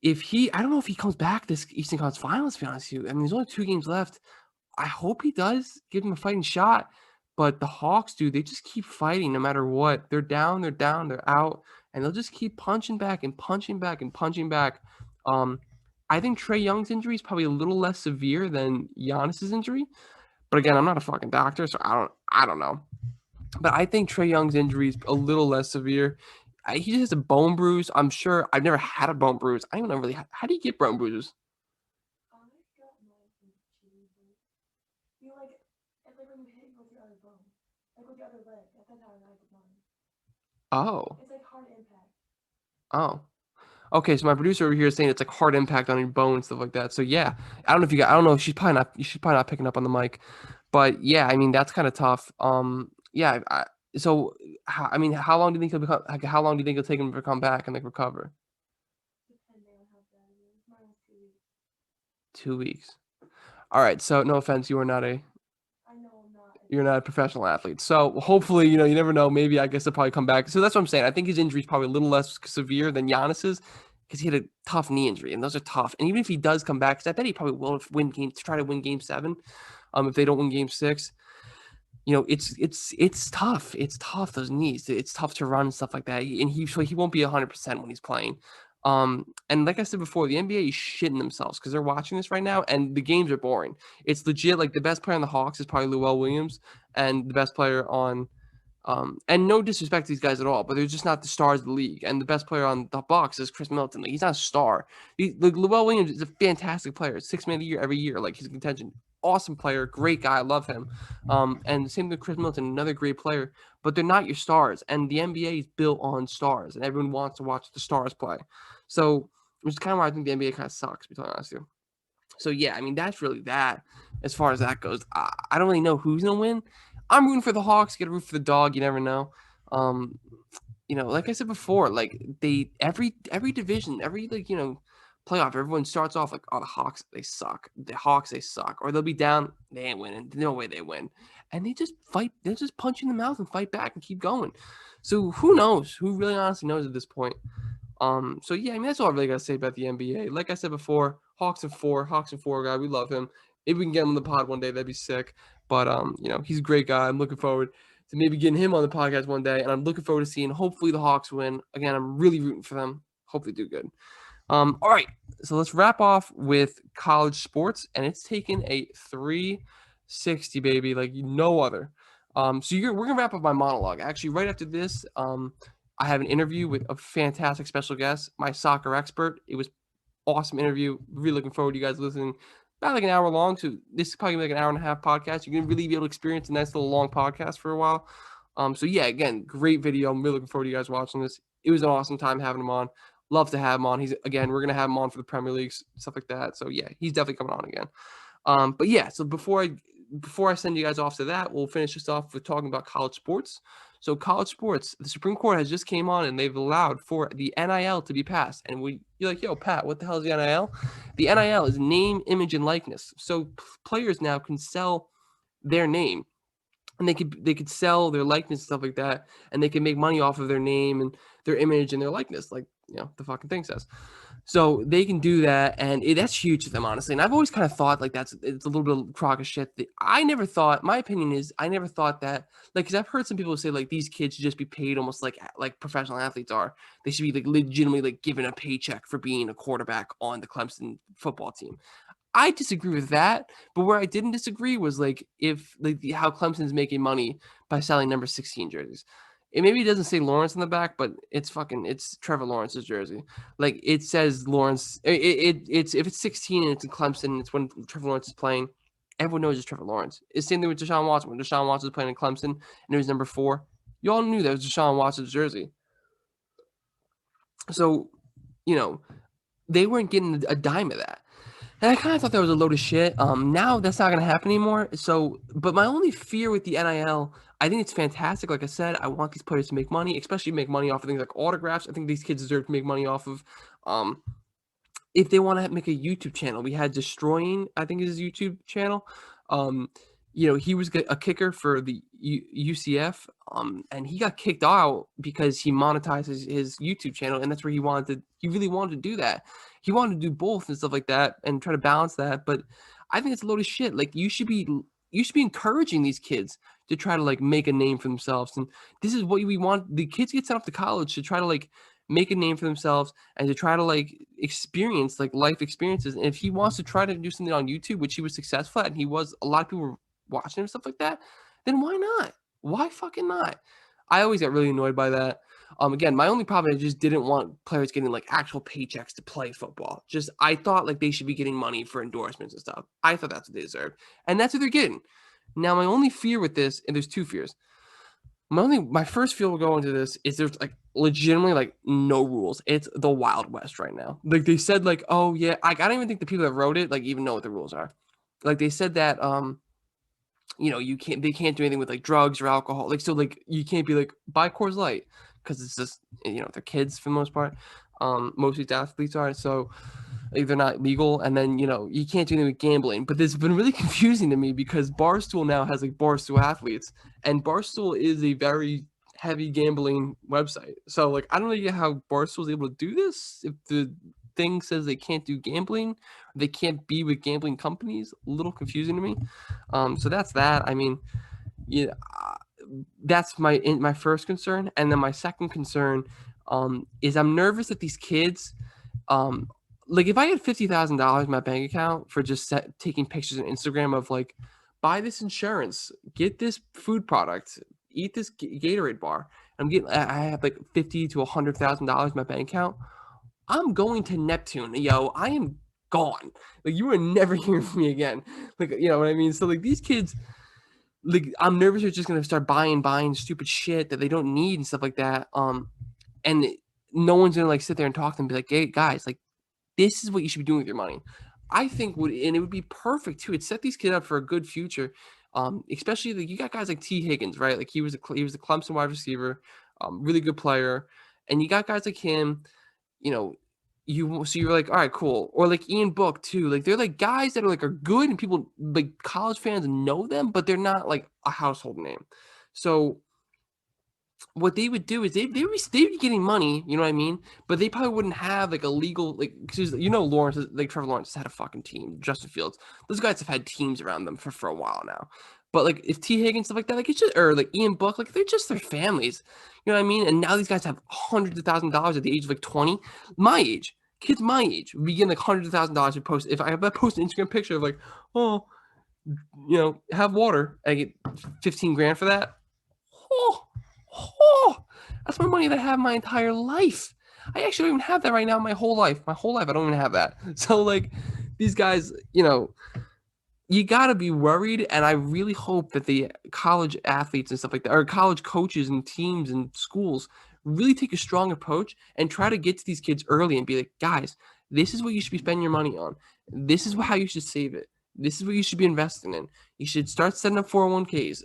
I don't know if he comes back this Eastern Conference Finals, to be honest with you. I mean, there's only 2 games left. I hope he does. Give him a fighting shot. But the Hawks, dude, they just keep fighting no matter what. They're down, they're out, and they'll just keep punching back and punching back and punching back. I think Trae Young's injury is probably a little less severe than Giannis's injury. But again, I'm not a fucking doctor, so I don't know. But I think Trae Young's injury is a little less severe. He just has a bone bruise. I'm sure I've never had a bone bruise. I don't know really how do you get bone bruises? Oh. It's like hard impact. Oh. Okay, so my producer over here is saying it's like hard impact on your bone and stuff like that. So yeah, I don't know if she's probably not picking up on the mic, but yeah, I mean that's kind of tough. Yeah. So how long do you think how long do you think it'll take him to come back and recover? 2 weeks. All right. So no offense, you're not a professional athlete. So hopefully, you never know. Maybe I guess he'll probably come back. So that's what I'm saying. I think his injury is probably a little less severe than Giannis's because he had a tough knee injury, and those are tough. And even if he does come back, because I bet he probably will try to win Game 7. If they don't win Game 6, it's tough. It's tough, those knees. It's tough to run and stuff like that. And he won't be 100% when he's playing. And like I said before, the NBA is shitting themselves because they're watching this right now, and the games are boring. It's legit. Like the best player on the Hawks is probably Llewellyn Williams, and the best player on and no disrespect to these guys at all, but they're just not the stars of the league. And the best player on the Bucks is Chris Middleton. Like, he's not a star. Llewellyn Williams is a fantastic player. 6 man of the year every year. Like, he's in contention. Awesome player. Great guy. I love him. And same with Chris Middleton, another great player. But they're not your stars. And the NBA is built on stars. And everyone wants to watch the stars play. So, which is kind of why I think the NBA kind of sucks, to be honest with you. So, yeah, I mean, that's really that as far as that goes. I don't really know who's going to win. I'm rooting for the Hawks. Get a root for the dog. You never know. Like I said before, like every division, every playoff, everyone starts off like, oh, the Hawks, they suck. The Hawks, they suck. Or they'll be down, they ain't winning. No way they win. And they just fight. They'll just punch you in the mouth and fight back and keep going. So who knows? Who really honestly knows at this point? So yeah, I mean that's all I really gotta say about the NBA. Like I said before, Hawks and four guy. We love him. If we can get him on the pod one day, that'd be sick. But he's a great guy. I'm looking forward to maybe getting him on the podcast one day, and I'm looking forward to seeing hopefully the Hawks win. Again, I'm really rooting for them. Hopefully do good. All right, so let's wrap off with college sports, and it's taken a 360, baby, like no other. We're gonna wrap up my monologue. Actually, right after this, I have an interview with a fantastic special guest, my soccer expert. It was awesome interview. Really looking forward to you guys listening. About like an hour long, so this is probably like an hour and a half podcast. You're gonna really be able to experience a nice little long podcast for a while. So yeah, again, great video. I'm really looking forward to you guys watching this. It was an awesome time having him on. Love to have him on. We're gonna have him on for the Premier Leagues, stuff like that. So yeah, he's definitely coming on again. But yeah, so before I send you guys off to that, we'll finish this off with talking about college sports. So college sports, the Supreme Court has just came on and they've allowed for the NIL to be passed. And you're like, yo, Pat, what the hell is the NIL? The NIL is name, image, and likeness. So players now can sell their name, and they could sell their likeness and stuff like that, and they can make money off of their name and their image and their likeness, like the fucking thing says. So they can do that, and that's huge to them, honestly. And I've always kind of thought like it's a little bit of crock of shit. I never thought. My opinion is I never thought that because I've heard some people say like these kids should just be paid almost like professional athletes are. They should be like legitimately like given a paycheck for being a quarterback on the Clemson football team. I disagree with that, but where I didn't disagree was like how Clemson's making money by selling number 16 jerseys. It maybe doesn't say Lawrence on the back, but it's Trevor Lawrence's jersey. Like it says Lawrence. It's if it's 16 and it's in Clemson, and it's when Trevor Lawrence is playing. Everyone knows it's Trevor Lawrence. It's the same thing with Deshaun Watson. When Deshaun Watson was playing in Clemson and it was number 4, you all knew that was Deshaun Watson's jersey. So, they weren't getting a dime of that. And I kind of thought that was a load of shit. Now that's not going to happen anymore. So, but my only fear with the NIL, I think it's fantastic. Like I said, I want these players to make money, especially make money off of things like autographs. I think these kids deserve to make money off of, if they want to make a YouTube channel. We had Destroying, I think is his YouTube channel. Um, he was a kicker for the UCF, and he got kicked out because he monetized his YouTube channel, and that's where he really wanted to do that. He wanted to do both and stuff like that and try to balance that. But I think it's a load of shit. Like you should be encouraging these kids to try to like make a name for themselves. And this is what we want. The kids get sent off to college to try to like make a name for themselves and to try to like experience like life experiences. And if he wants to try to do something on YouTube, which he was successful at, and a lot of people were watching him, stuff like that, then why not? Why fucking not? I always got really annoyed by that. Again, my only problem is I just didn't want players getting like actual paychecks to play football. Just I thought like they should be getting money for endorsements and stuff. I thought that's what they deserved, and that's what they're getting. Now, my only fear with this, and there's two fears. My first fear will go into this is there's like legitimately like no rules. It's the Wild West right now. Like they said, like, oh yeah, I don't even think the people that wrote it like even know what the rules are. Like they said that they can't do anything with like drugs or alcohol. Like so like you can't be like buy Coors Light because it's just they're kids for the most part. Most of these athletes are, so like, they're not legal, and then you can't do anything with gambling. But this has been really confusing to me because Barstool now has like Barstool Athletes, and Barstool is a very heavy gambling website. So like I don't know how Barstool is able to do this if the thing says they can't do gambling, they can't be with gambling companies. A little confusing to me. So that's that. I mean, yeah, that's my first concern, and then my second concern is I'm nervous that these kids, like if I had $50,000 in my bank account for just taking pictures on Instagram of like, buy this insurance, get this food product, eat this Gatorade bar, I have like $50,000 to $100,000 in my bank account. I'm going to Neptune, yo. I am gone. Like you are never hearing from me again. Like you know what I mean. So like these kids, like I'm nervous they're just gonna start buying stupid shit that they don't need and stuff like that. And no one's gonna like sit there and talk to them and be like, hey guys, like this is what you should be doing with your money. I think it would be perfect too. It'd set these kids up for a good future. Especially like you got guys like T. Higgins, right? Like he was a Clemson wide receiver, really good player, and you got guys like him. You're like, all right, cool. Or like Ian Book too. Like they're like guys that are good and people like college fans know them, but they're not like a household name. So what they would do is they'd be getting money, you know what I mean? But they probably wouldn't have like a legal because Lawrence, like Trevor Lawrence had a fucking team. Justin Fields, those guys have had teams around them for a while now. But like if T. Higgins stuff like that, like it's just or like Ian Book, like they're just their families, you know what I mean? And now these guys have hundreds of $1,000s at the age of like 20, my age, kids my age, we get like hundreds of $1,000s to post. If I post an Instagram picture of like, oh, have water, I get 15 grand for that. Oh, that's my money that I have my entire life. I actually don't even have that right now. My whole life, I don't even have that. So like these guys, you got to be worried. And I really hope that the college athletes and stuff like that, or college coaches and teams and schools really take a strong approach and try to get to these kids early and be like, guys, this is what you should be spending your money on. This is how you should save it. This is what you should be investing in. You should start setting up 401ks.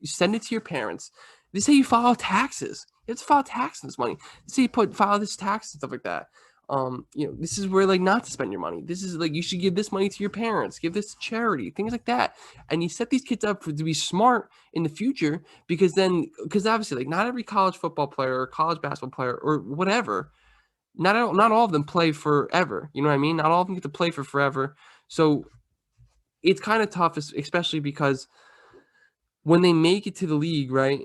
Send it to your parents. This is how you file taxes. You have to file taxes on this money. This is how you file this tax and stuff like that. This is where like not to spend your money. This is like you should give this money to your parents, give this to charity, things like that. And you set these kids up to be smart in the future because obviously like not every college football player or college basketball player or whatever, not all of them play forever. You know what I mean? Not all of them get to play for forever. So it's kind of tough, especially because when they make it to the league, right?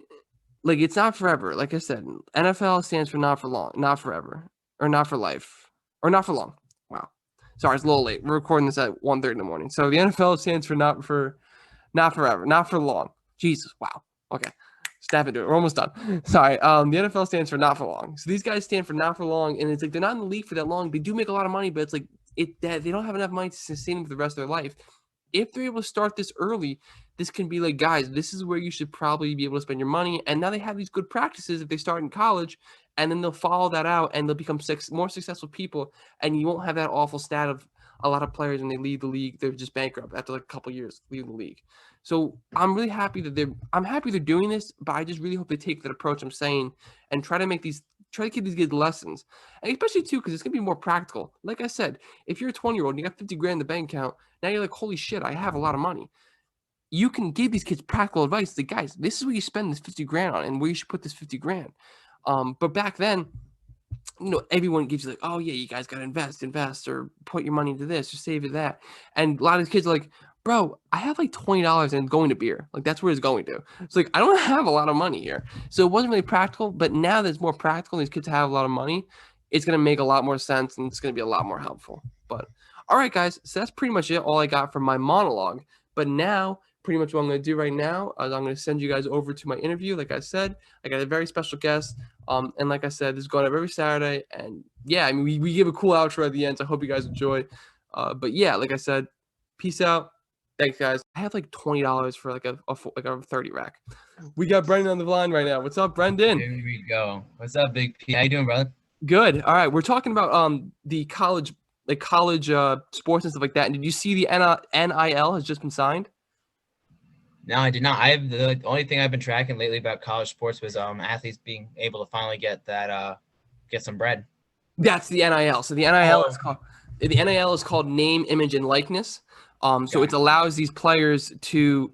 Like it's not forever. Like I said, NFL stands for not for long, not forever, or not for life, or not for long. Wow. Sorry, it's a little late. We're recording this at 1:30 in the morning. So the NFL stands for not forever, not for long. Jesus, wow. Okay. Snap into it. We're almost done. Sorry. The NFL stands for not for long. So these guys stand for not for long, and it's like they're not in the league for that long. They do make a lot of money, but it's like they don't have enough money to sustain them for the rest of their life. If they're able to start this early, this can be like, guys, this is where you should probably be able to spend your money. And now they have these good practices if they start in college, and then they'll follow that out and they'll become more successful people. And you won't have that awful stat of a lot of players when they leave the league, they're just bankrupt after like a couple years leaving the league. So I'm really happy that I'm happy they're doing this, but I just really hope they take that approach I'm saying and try to give these kids lessons. And especially too, because it's gonna be more practical. Like I said, if you're a 20-year-old and you got 50 grand in the bank account, now you're like, holy shit, I have a lot of money. You can give these kids practical advice. Like, guys, this is what you spend this 50 grand on and where you should put this 50 grand. But back then, everyone gives you like, oh yeah, you guys got to invest, or put your money into this, or save it that. And a lot of these kids are like, bro, I have like $20 and it's going to beer. Like, that's where it's going to. It's like, I don't have a lot of money here. So it wasn't really practical, but now that it's more practical and these kids have a lot of money, it's going to make a lot more sense and it's going to be a lot more helpful. But all right, guys, so that's pretty much it. All I got from my monologue. But now, pretty much what I'm going to do right now is I'm going to send you guys over to my interview. Like I said, I got a very special guest. And like I said, this is going up every Saturday. And yeah, I mean, we give a cool outro at the end. So I hope you guys enjoy. But yeah, like I said, peace out. Thanks, guys. I have like $20 for like a 30 rack. We got Brendan on the line right now. What's up, Brendan? Here we go. What's up, Big P? How you doing, brother? Good. All right, we're talking about the college sports and stuff like that. And did you see the NIL has just been signed? No, I did not. The only thing I've been tracking lately about college sports was athletes being able to finally get some bread. That's the NIL. So the NIL is called name, image, and likeness. So it allows these players to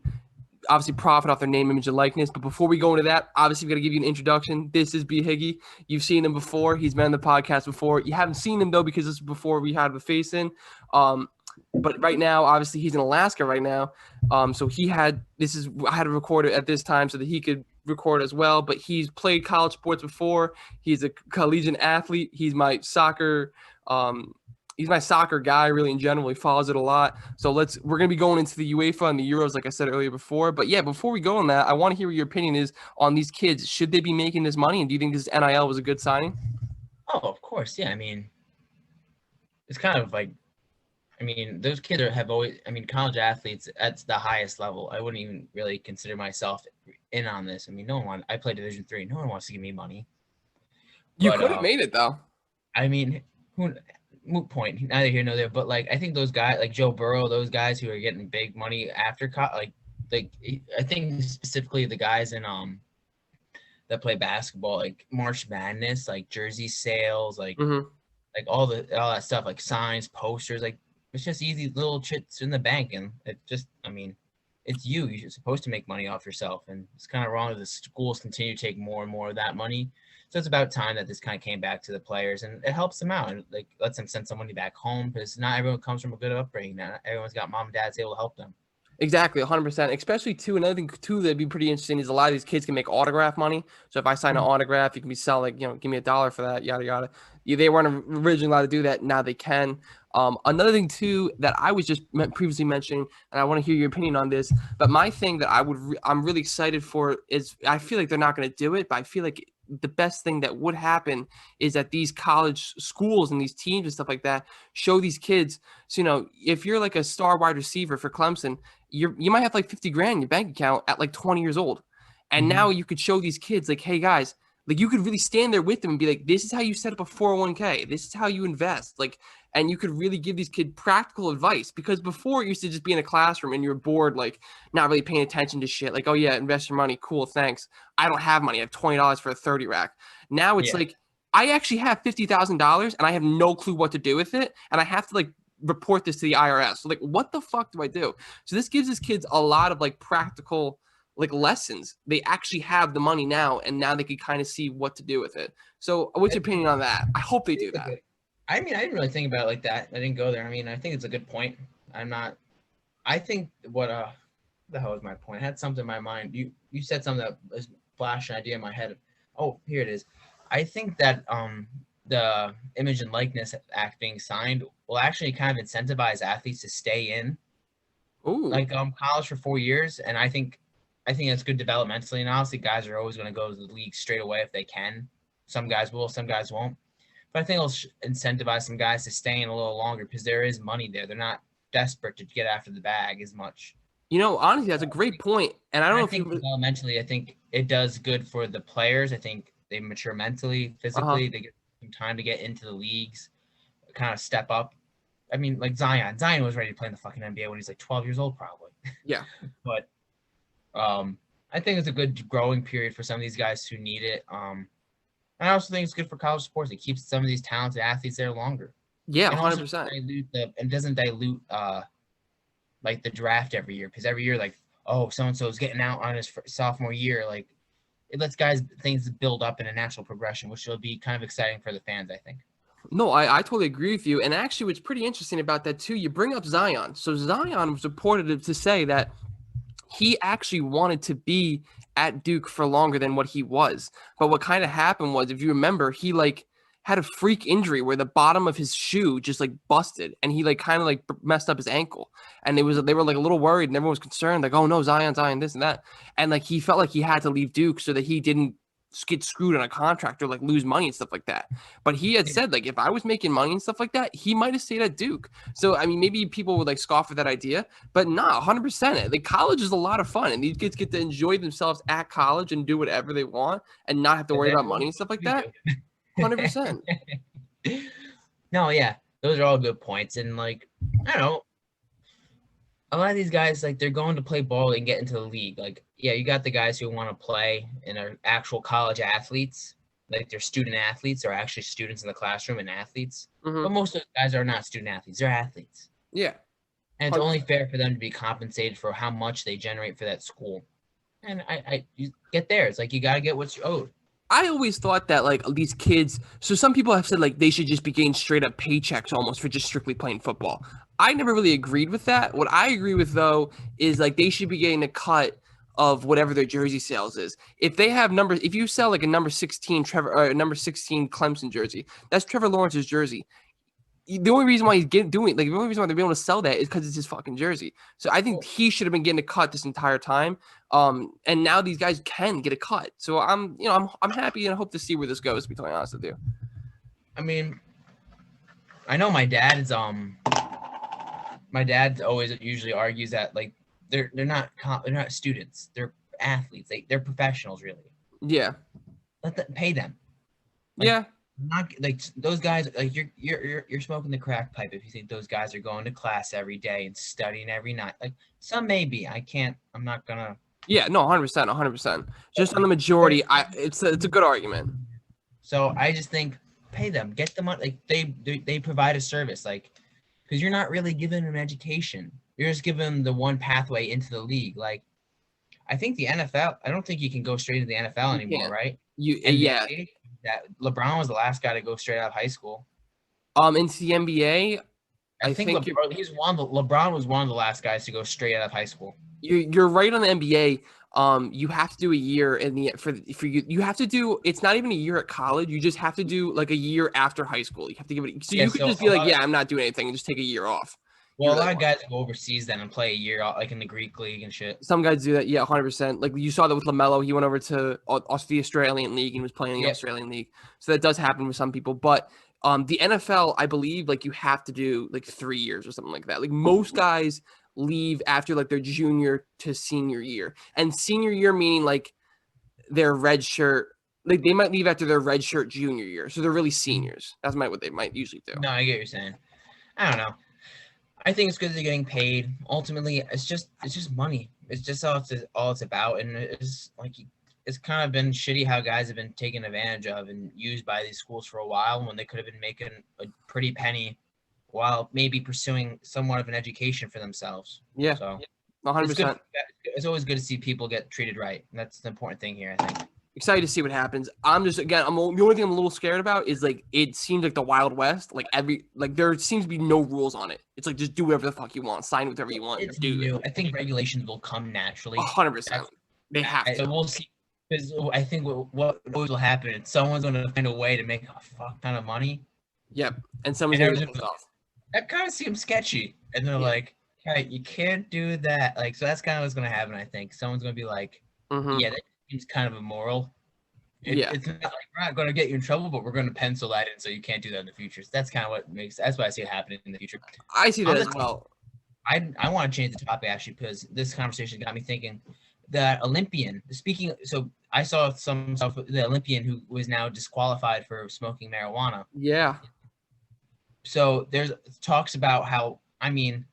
obviously profit off their name, image, and likeness. But before we go into that, obviously we got to give you an introduction. This is B Higgy. You've seen him before. He's been on the podcast before. You haven't seen him though because this is before we had the face in. But right now, obviously, he's in Alaska right now. So I had to record it at this time so that he could record as well. But he's played college sports before. He's a collegiate athlete. He's my soccer guy, really, in general. He follows it a lot. So we're going to be going into the UEFA and the Euros, like I said earlier before. But yeah, before we go on that, I want to hear what your opinion is on these kids. Should they be making this money? And do you think this NIL was a good signing? Oh, of course. Yeah. I mean, it's kind of like, those kids have always, college athletes at the highest level. I wouldn't even really consider myself in on this. I mean, I play Division III. No one wants to give me money. You could have made it, though. I mean, moot point, neither here nor there. But like, I think those guys like Joe Burrow, those guys who are getting big money after I think specifically the guys in that play basketball, like March Madness, like jersey sales, like all that stuff, like signs, posters, like it's just easy little chits in the bank, and it just, it's you're supposed to make money off yourself, and it's kind of wrong that the schools continue to take more and more of that money. So it's about time that this kind of came back to the players, and it helps them out and like lets them send some money back home, because not everyone comes from a good upbringing. Not everyone's got mom and dads able to help them. Exactly, 100%. Especially too, another thing too that'd be pretty interesting is a lot of these kids can make autograph money. So if I sign an autograph, you can be selling, give me $1 for that, yada yada. They weren't originally allowed to do that. Now they can. Another thing too that I was just previously mentioning, and I want to hear your opinion on this. But my thing that I'm really excited for is, I feel like they're not going to do it, but I feel like the best thing that would happen is that these college schools and these teams and stuff like that show these kids. So, if you're like a star wide receiver for Clemson, you might have like 50 grand in your bank account at like 20 years old. And now you could show these kids like, hey guys, like you could really stand there with them and be like, this is how you set up a 401k. This is how you invest. And you could really give these kids practical advice, because before it used to just be in a classroom and you're bored, like not really paying attention to shit. Like, oh yeah, invest your money. Cool. Thanks. I don't have money. I have $20 for a 30 rack. Now it's like, I actually have $50,000 and I have no clue what to do with it. And I have to like report this to the IRS. So like, what the fuck do I do? So this gives these kids a lot of like practical like lessons. They actually have the money now, and now they can kind of see what to do with it. So what's your opinion on that? I hope they do that. I didn't really think about it like that. I didn't go there. I think it's a good point. I think what the hell was my point? I had something in my mind. You said something that was flashed an idea in my head. Oh, here it is. I think that the Image and Likeness Act being signed will actually kind of incentivize athletes to stay in college for 4 years, and I think that's good developmentally. And honestly, guys are always going to go to the league straight away if they can. Some guys will, some guys won't. But I think it'll incentivize some guys to stay in a little longer, because there is money there. They're not desperate to get after the bag as much. Honestly, that's a great point. And I don't I know if think you. developmentally, I think it does good for the players. I think they mature mentally, Uh-huh. physically. They get some time to get into the leagues, kind of step up. I mean, like Zion. Zion was ready to play in the fucking NBA when he's like 12 years old, probably. Yeah. But I think it's a good growing period for some of these guys who need it. And I also think it's good for college sports. It keeps some of these talented athletes there longer, Yeah, and also 100%. doesn't dilute like the draft every year, because every year, like, oh, so and so is getting out on his sophomore year, like it lets guys things build up in a natural progression, which will be kind of exciting for the fans, I think. No, I totally agree with you. And actually, what's pretty interesting about that too, you bring up Zion. So Zion was reported to say that he actually wanted to be at Duke for longer than what he was. But what kind of happened was, if you remember, he like had a freak injury where the bottom of his shoe just like busted and he like kind of like messed up his ankle. And they were like a little worried and everyone was concerned, like, oh no, Zion, this and that. And like he felt like he had to leave Duke so that he didn't get screwed on a contract or like lose money and stuff like that. But he had said, like, if I was making money and stuff like that, he might have stayed at Duke. So I mean, maybe people would like scoff at that idea, but nah, 100%. Like college is a lot of fun, and these kids get to enjoy themselves at college and do whatever they want, and not have to worry about money and stuff like that. 100%. No, yeah, those are all good points, and like I don't know, a lot of these guys, like, they're going to play ball and get into the league. Like, yeah, you got the guys who want to play and are actual college athletes, like they're student athletes or actually students in the classroom and athletes. But Mm-hmm. most of those guys are not student athletes; they're athletes, Yeah. and it's only 100%. fair for them to be compensated for how much they generate for that school. And you get there. It's like you got to get what's owed. I always thought that like these kids. So some people have said like they should just be getting straight up paychecks almost for just strictly playing football. I never really agreed with that. What I agree with though is like they should be getting a cut of whatever their jersey sales is. If they have numbers, if you sell like a number 16 Trevor or a number 16 Clemson jersey, that's Trevor Lawrence's jersey. The only reason why he's doing like the only reason why they're able to sell that is because it's his fucking jersey. So I think he should have been getting a cut this entire time. And now these guys can get a cut. So I'm happy and I hope to see where this goes. To be totally honest with you. I mean, I know my dad always usually argues that like they're not students, they're athletes, they're professionals really. Yeah. Let them pay them. Like, Yeah. not like those guys. Like you're smoking the crack pipe if you think those guys are going to class every day and studying every night. Like some maybe. I'm not gonna. Yeah. No. 100%. 100%. Just on the Like, majority, it's a good argument. so I just think pay them, get them on. Like they provide a service. Like because you're not really giving them education. You're just giving them the one pathway into the league. Like I think the NFL. I don't think you can go straight to the NFL You anymore, can't. right? Yeah. NBA, that LeBron was the last guy to go straight out of high school. Into the NBA, I I think think LeBron was one of the last guys to go straight out of high school. you're right on the NBA. You have to do a year in the for you. You have to do. It's not even a year at college. You just have to do like a year after high school. You have to give it. So Yeah, you could so just be like, yeah, I'm not doing anything, and just take a year off. a You really lot of want. guys go overseas then and play a year out, like in the Greek league and shit. Some guys do that. Yeah, 100%. Like you saw that with Lamelo. He went over to the Australian League and was playing in the Yep. Australian League. So that does happen with some people. But the NFL, I believe, like you have to do like 3 years or something like that. Like most guys leave after like their junior to senior year, and senior year meaning like their red shirt. Like they might leave after their red shirt junior year, so they're really seniors. That's what they might usually do. No, I get what you're saying. I don't know. I think it's good they're getting paid. Ultimately, it's just money. It's just all it's about, and it's like it's kind of been shitty how guys have been taken advantage of and used by these schools for a while when they could have been making a pretty penny while maybe pursuing somewhat of an education for themselves. Yeah, So 100%. it's always good to see people get treated right. And that's the important thing here, I think. Excited to see what happens. I'm just again, the only thing I'm a little scared about is like it seems like the Wild West. Like there seems to be no rules on it. It's like just do whatever the fuck you want, sign whatever you want, It's do new. it. I think regulations will come naturally. 100%. They have So to. we'll see. Because I think what always will happen is someone's going to find a way to make a fuck ton of money. Yep. And someone's And gonna everyone's get like, off. that kind of seems sketchy. And they're Yeah. like, hey, you can't do that. Like, so that's kind of what's going to happen, I think. Someone's going to be like, yeah, that seems kind of immoral. Yeah. It's not like we're not going to get you in trouble, but we're going to pencil that in so you can't do that in the future. So that's kind of that's why I see it happening in the future. I see that as well. I want to change the topic actually because this conversation got me thinking. That Olympian, speaking, so I saw some stuff. The Olympian who was now disqualified for smoking marijuana. Yeah. So there's talks about how, I mean,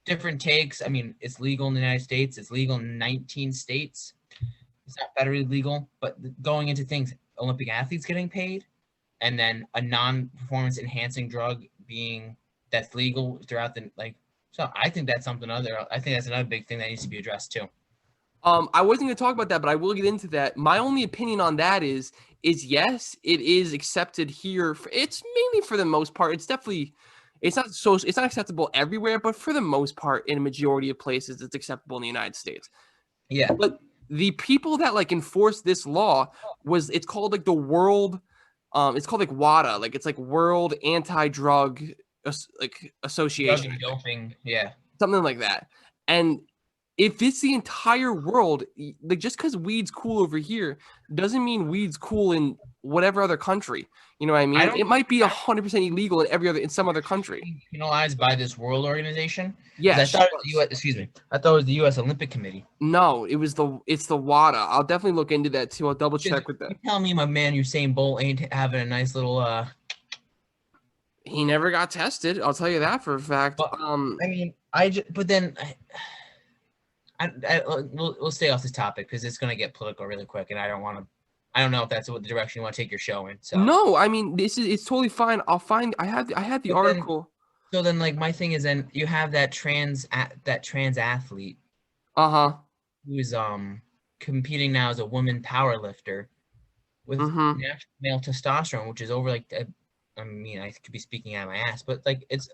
different takes. I mean, it's legal in the United States. It's legal in 19 states. It's not federally legal, but going into things, Olympic athletes getting paid, and then a non-performance enhancing drug being that's legal throughout the like. So I think that's something other. I think that's another big thing that needs to be addressed too. I wasn't going to talk about that, but I will get into that. My only opinion on that is yes, it is accepted here. It's mainly for the most part. It's definitely, it's not acceptable everywhere, but for the most part, in a majority of places, it's acceptable in the United States. Yeah. But the people that like enforce this law it's called like the World, it's called like WADA, like it's like World Anti-Drug like Association, Drug and doping. Yeah. something like that. And if it's the entire world, like just because weed's cool over here doesn't mean weed's cool in whatever other country. You know what I mean? It might be 100% illegal in some other country. Penalized by this world organization. Yeah, I thought it was the U.S. Excuse me. I thought it was the U.S. Olympic Committee. no, it's the WADA. I'll definitely look into that too. I'll double check with that. You tell me, my man, Usain Bolt ain't having a nice little. He never got tested. I'll tell you that for a fact. But, I mean, but then. We'll stay off this topic because it's going to get political really quick, and I don't know if that's what the direction you want to take your show in. So no, I mean it's totally fine. I had the article. Then like my thing is then you have that trans athlete. Who's competing now as a woman power lifter with natural male testosterone, which is over like I mean I could be speaking out of my ass, but like it's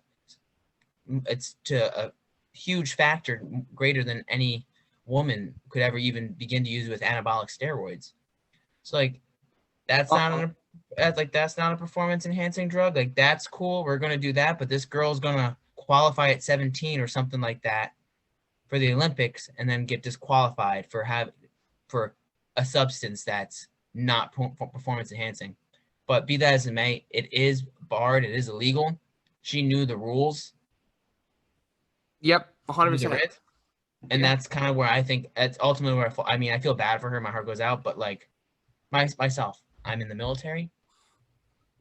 to a huge factor greater than any woman could ever even begin to use with anabolic steroids. So like that's not a performance enhancing drug. Like that's cool. We're gonna do that, but this girl's gonna qualify at 17 or something like that for the Olympics and then get disqualified for a substance that's not performance enhancing. But be that as it may, it is barred. It is illegal. She knew the rules. Yep, 100%. And that's kind of where I think that's ultimately where I feel bad for her. My heart goes out, but like myself, I'm in the military.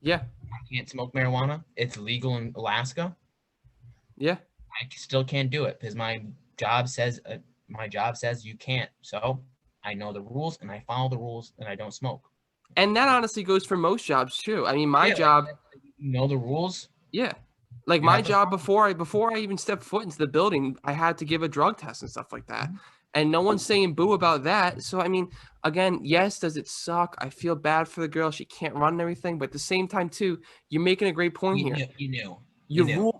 Yeah. I can't smoke marijuana. It's legal in Alaska. Yeah. I still can't do it because my job says you can't. So I know the rules and I follow the rules and I don't smoke. And that honestly goes for most jobs too. I mean, my job. You know the rules. Yeah. Like my job before I even stepped foot into the building, I had to give a drug test and stuff like that. And no one's saying boo about that. So, I mean, again, yes, does it suck? I feel bad for the girl. She can't run and everything. But at the same time, too, you're making a great point here.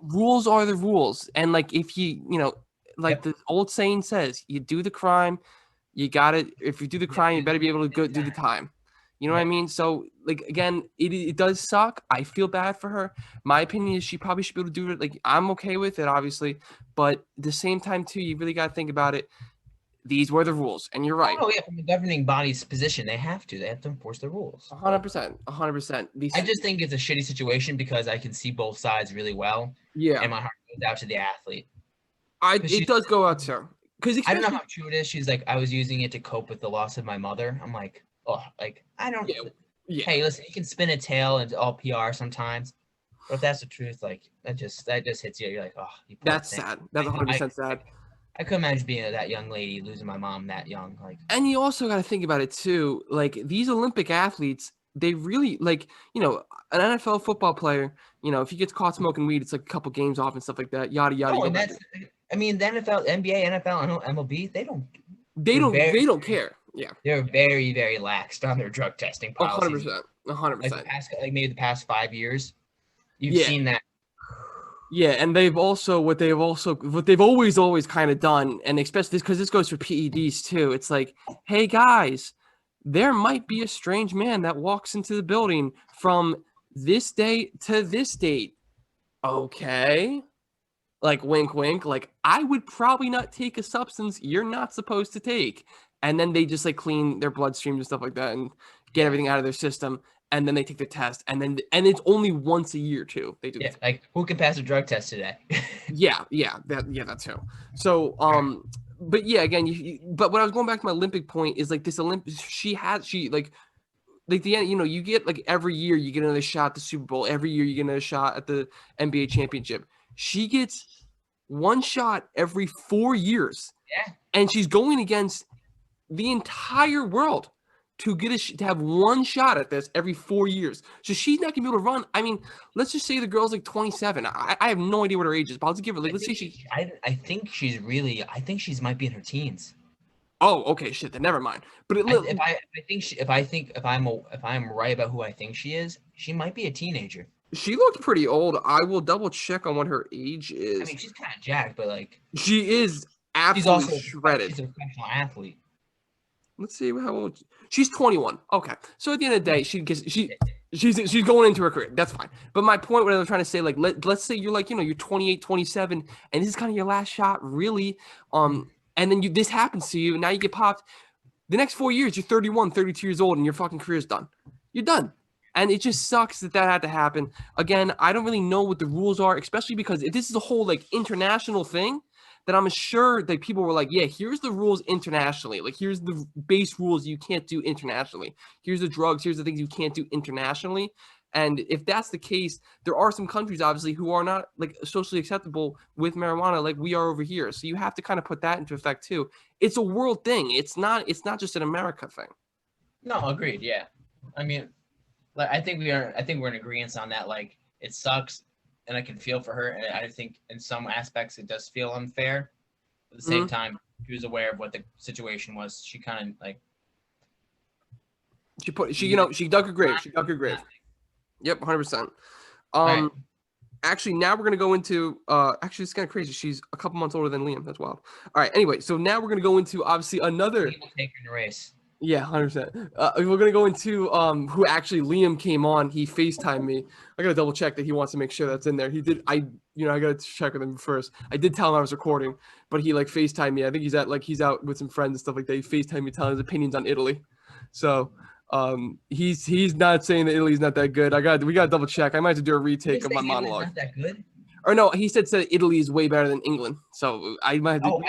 Rules are the rules. And, like, if the old saying says, you do the crime, you got it. If you do the crime, you better be able to go do the time. You know what I mean? So, like, again, it does suck. I feel bad for her. My opinion is she probably should be able to do it. Like, I'm okay with it, obviously. But at the same time, too, you really got to think about it. These were the rules, and you're right. Oh, yeah, from the governing body's position, they have to enforce the rules. 100%. 100%. I just think it's a shitty situation because I can see both sides really well. Yeah. And my heart goes out to the athlete. It does go out to her. I don't know how true it is. She's like, I was using it to cope with the loss of my mother. I'm like, oh, like, I don't. Yeah. Hey, listen, you can spin a tail and all PR sometimes. But if that's the truth, like, that just hits you. You're like, oh. That's sad. That's 100% sad. I couldn't imagine being that young lady losing my mom that young. Like, and you also got to think about it too. Like these Olympic athletes, they really like, an NFL football player. If he gets caught smoking weed, it's like a couple games off and stuff like that. Yada yada. And that's. I mean, the NFL, NBA, NFL, MLB, they don't care. Yeah, they're very, very laxed on their drug testing policies. 100%. Like maybe the past 5 years, you've seen that. Yeah, and they've always kind of done, and especially because this goes for PEDs too. It's like, hey guys, there might be a strange man that walks into the building from this date to this date. Okay, like wink, wink. Like I would probably not take a substance you're not supposed to take, and then they just like clean their bloodstreams and stuff like that, and get everything out of their system. and then they take the test, and it's only once a year too. They do the Yeah, like who can pass a drug test today? that too. So but yeah, again, but when I was going back to my Olympic point is like this she like the end, you get like every year you get another shot at the Super Bowl, every year you get another shot at the NBA championship. She gets one shot every 4 years, Yeah. and she's going against the entire world to to have one shot at this every 4 years. So she's not gonna be able to run. I mean, let's just say the girl's like 27. I have no idea what her age is, but I'll just give her like let's say she. I think she's might be in her teens. Oh, okay, shit. Then never mind. But If I'm right about who I think she is, she might be a teenager. she looked pretty old. I will double check on what her age is. I mean, she's kind of jacked, but like she is absolutely shredded. She's a professional athlete. Let's see how old she's 21. Okay, so at the end of the day, she's going into her career. That's fine. But my point, what I was trying to say, like let's say you're like you're 28, 27, and this is kind of your last shot, really. And then this happens to you, and now you get popped. The next 4 years, you're 31, 32 years old, and your fucking career's done. You're done. And it just sucks that had to happen. Again, I don't really know what the rules are, especially because if this is a whole like international thing, then I'm sure that people were like, yeah, here's the rules internationally. Like, here's the base rules you can't do internationally. Here's the drugs. Here's the things you can't do internationally. And if that's the case, there are some countries, obviously, who are not like socially acceptable with marijuana like we are over here. So you have to kind of put that into effect too. It's a world thing. It's not just an America thing. No, agreed. Yeah. I mean, like I think we're in agreement on that. Like it sucks, and I can feel for her. And I think in some aspects it does feel unfair. At the same time, she was aware of what the situation was. She kind of like she dug her grave. She dug her grave. Yep, 100%. Right. Actually, now we're gonna go into actually it's kind of crazy. She's a couple months older than Liam. That's wild. All right. Anyway, so now we're gonna go into obviously another. He will take her in the race. Yeah, 100%. We're gonna go into who actually Liam came on. He FaceTimed me. I gotta double check that he wants to make sure that's in there. He did. I gotta check with him first. I did tell him I was recording, but he like FaceTimed me. I think he's out with some friends and stuff like that. He FaceTimed me telling his opinions on Italy. So he's not saying that Italy's not that good. We gotta double check. I might have to do a retake of my monologue. Not that good. Or no, he said Italy is way better than England. So I might have to.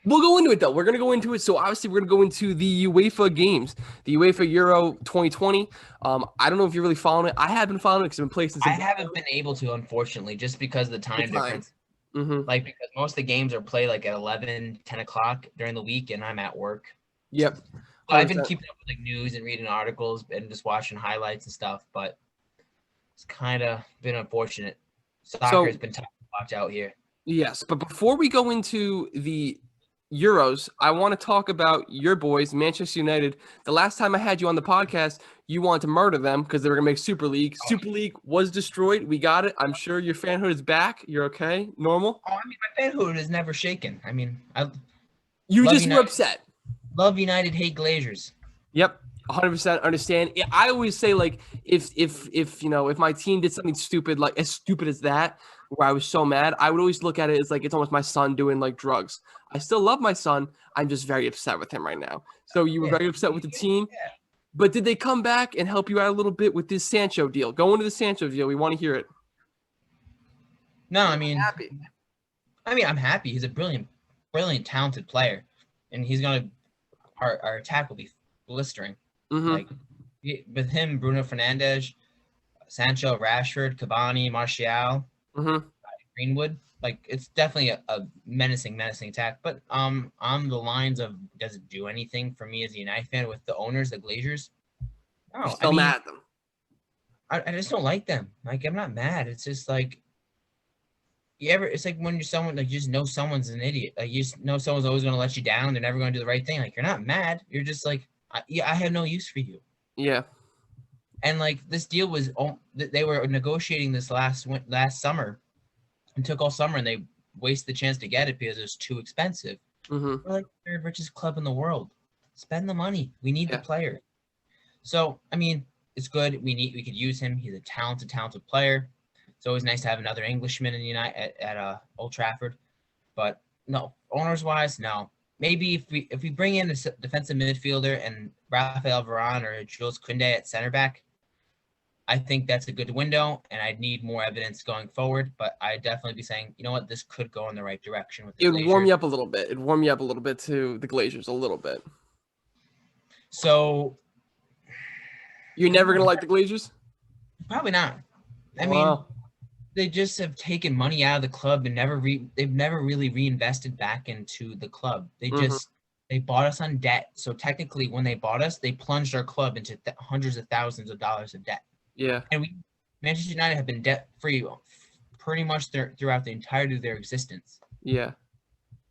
We'll go into it though. We're gonna go into it. So obviously we're gonna go into the UEFA games, the UEFA Euro 2020. I don't know if you're really following it. I have been following it because I've been playing since. I haven't been able to, unfortunately, just because of the time difference. Like because most of the games are played like at 11, 10 o'clock during the week, and I'm at work. Yep. So I've been keeping up with like news and reading articles and just watching highlights and stuff, but it's kind of been unfortunate. Soccer has been tough to watch out here. Yes, but before we go into the Euros, I want to talk about your boys, Manchester United. The last time I had you on the podcast, you wanted to murder them because they were going to make Super League. Super League was destroyed. We got it. I'm sure your fanhood is back. You're okay? Normal? Oh, I mean, my fanhood is never shaken. I mean, you just were upset. Love United, hate Glazers. Yep, 100% understand. I always say, like, if my team did something stupid, like as stupid as that, where I was so mad, I would always look at it as like it's almost my son doing like drugs. I still love my son. I'm just very upset with him right now. So you were very upset with the team. Yeah. But did they come back and help you out a little bit with this Sancho deal? Go into the Sancho deal. We want to hear it. No, I mean, happy. I'm happy. He's a brilliant, talented player, and he's gonna. Our attack will be blistering. Like with him, Bruno Fernandes, Sancho, Rashford, Cavani, Martial, Greenwood. Like it's definitely a menacing attack. But on the lines of does it do anything for me as a United fan with the owners, the Glazers? No, you're still mad at them. I just don't like them. Like I'm not mad. It's just like it's like when you're someone like you just know someone's an idiot. Like you just know someone's always gonna let you down. They're never gonna do the right thing. Like you're not mad. You're just like I have no use for you. Yeah. And like this deal was they were negotiating this last summer. And took all summer, and they wasted the chance to get it because it was too expensive. We're like the third richest club in the world. Spend the money. We need the player. So I mean, it's good. We could use him. He's a talented player. It's always nice to have another Englishman in the United at Old Trafford. But no, owners wise, no. maybe if we bring in a defensive midfielder and Rafael Varane or Jules Koundé at center back, I think that's a good window, and I'd need more evidence going forward. But I'd definitely be saying, you know what, this could go in the right direction with the It would warm Glaziers. you up a little bit. It'd warm you up a little bit to the Glazers, a little bit. So You're never gonna like the Glazers? probably not. I mean, Wow. they just have taken money out of the club and they've never really reinvested back into the club. Mhm. They bought us on debt. So technically, when they bought us, they plunged our club into hundreds of thousands of dollars of debt. Yeah. And Manchester United have been debt free pretty much throughout the entirety of their existence. Yeah.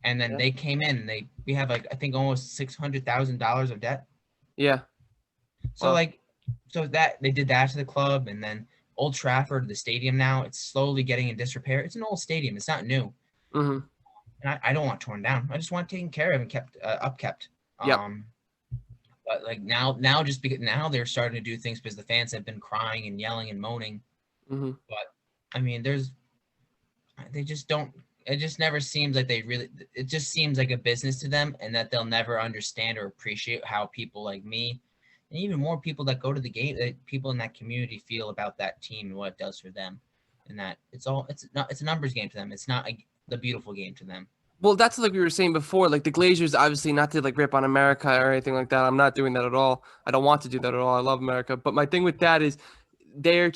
And then Yeah. they came in and we have like I think almost $600,000 of debt. Yeah. So Wow. so that they did that to the club, and then Old Trafford, the stadium now, it's slowly getting in disrepair. It's an old stadium. It's not new. Mhm. And I don't want torn down. I just want taken care of and kept upkept. Yep. But like now just because now they're starting to do things because the fans have been crying and yelling and moaning. Mhm. But I mean, they just don't. It just never seems like they really. It just seems like a business to them, and that they'll never understand or appreciate how people like me, and even more people that go to the game, that people in that community feel about that team and what it does for them, and that it's a numbers game to them. It's not the beautiful game to them. Well, that's like we were saying before. Like the Glazers, obviously, not to like rip on America or anything like that. I'm not doing that at all. I don't want to do that at all. I love America, but my thing with that is they're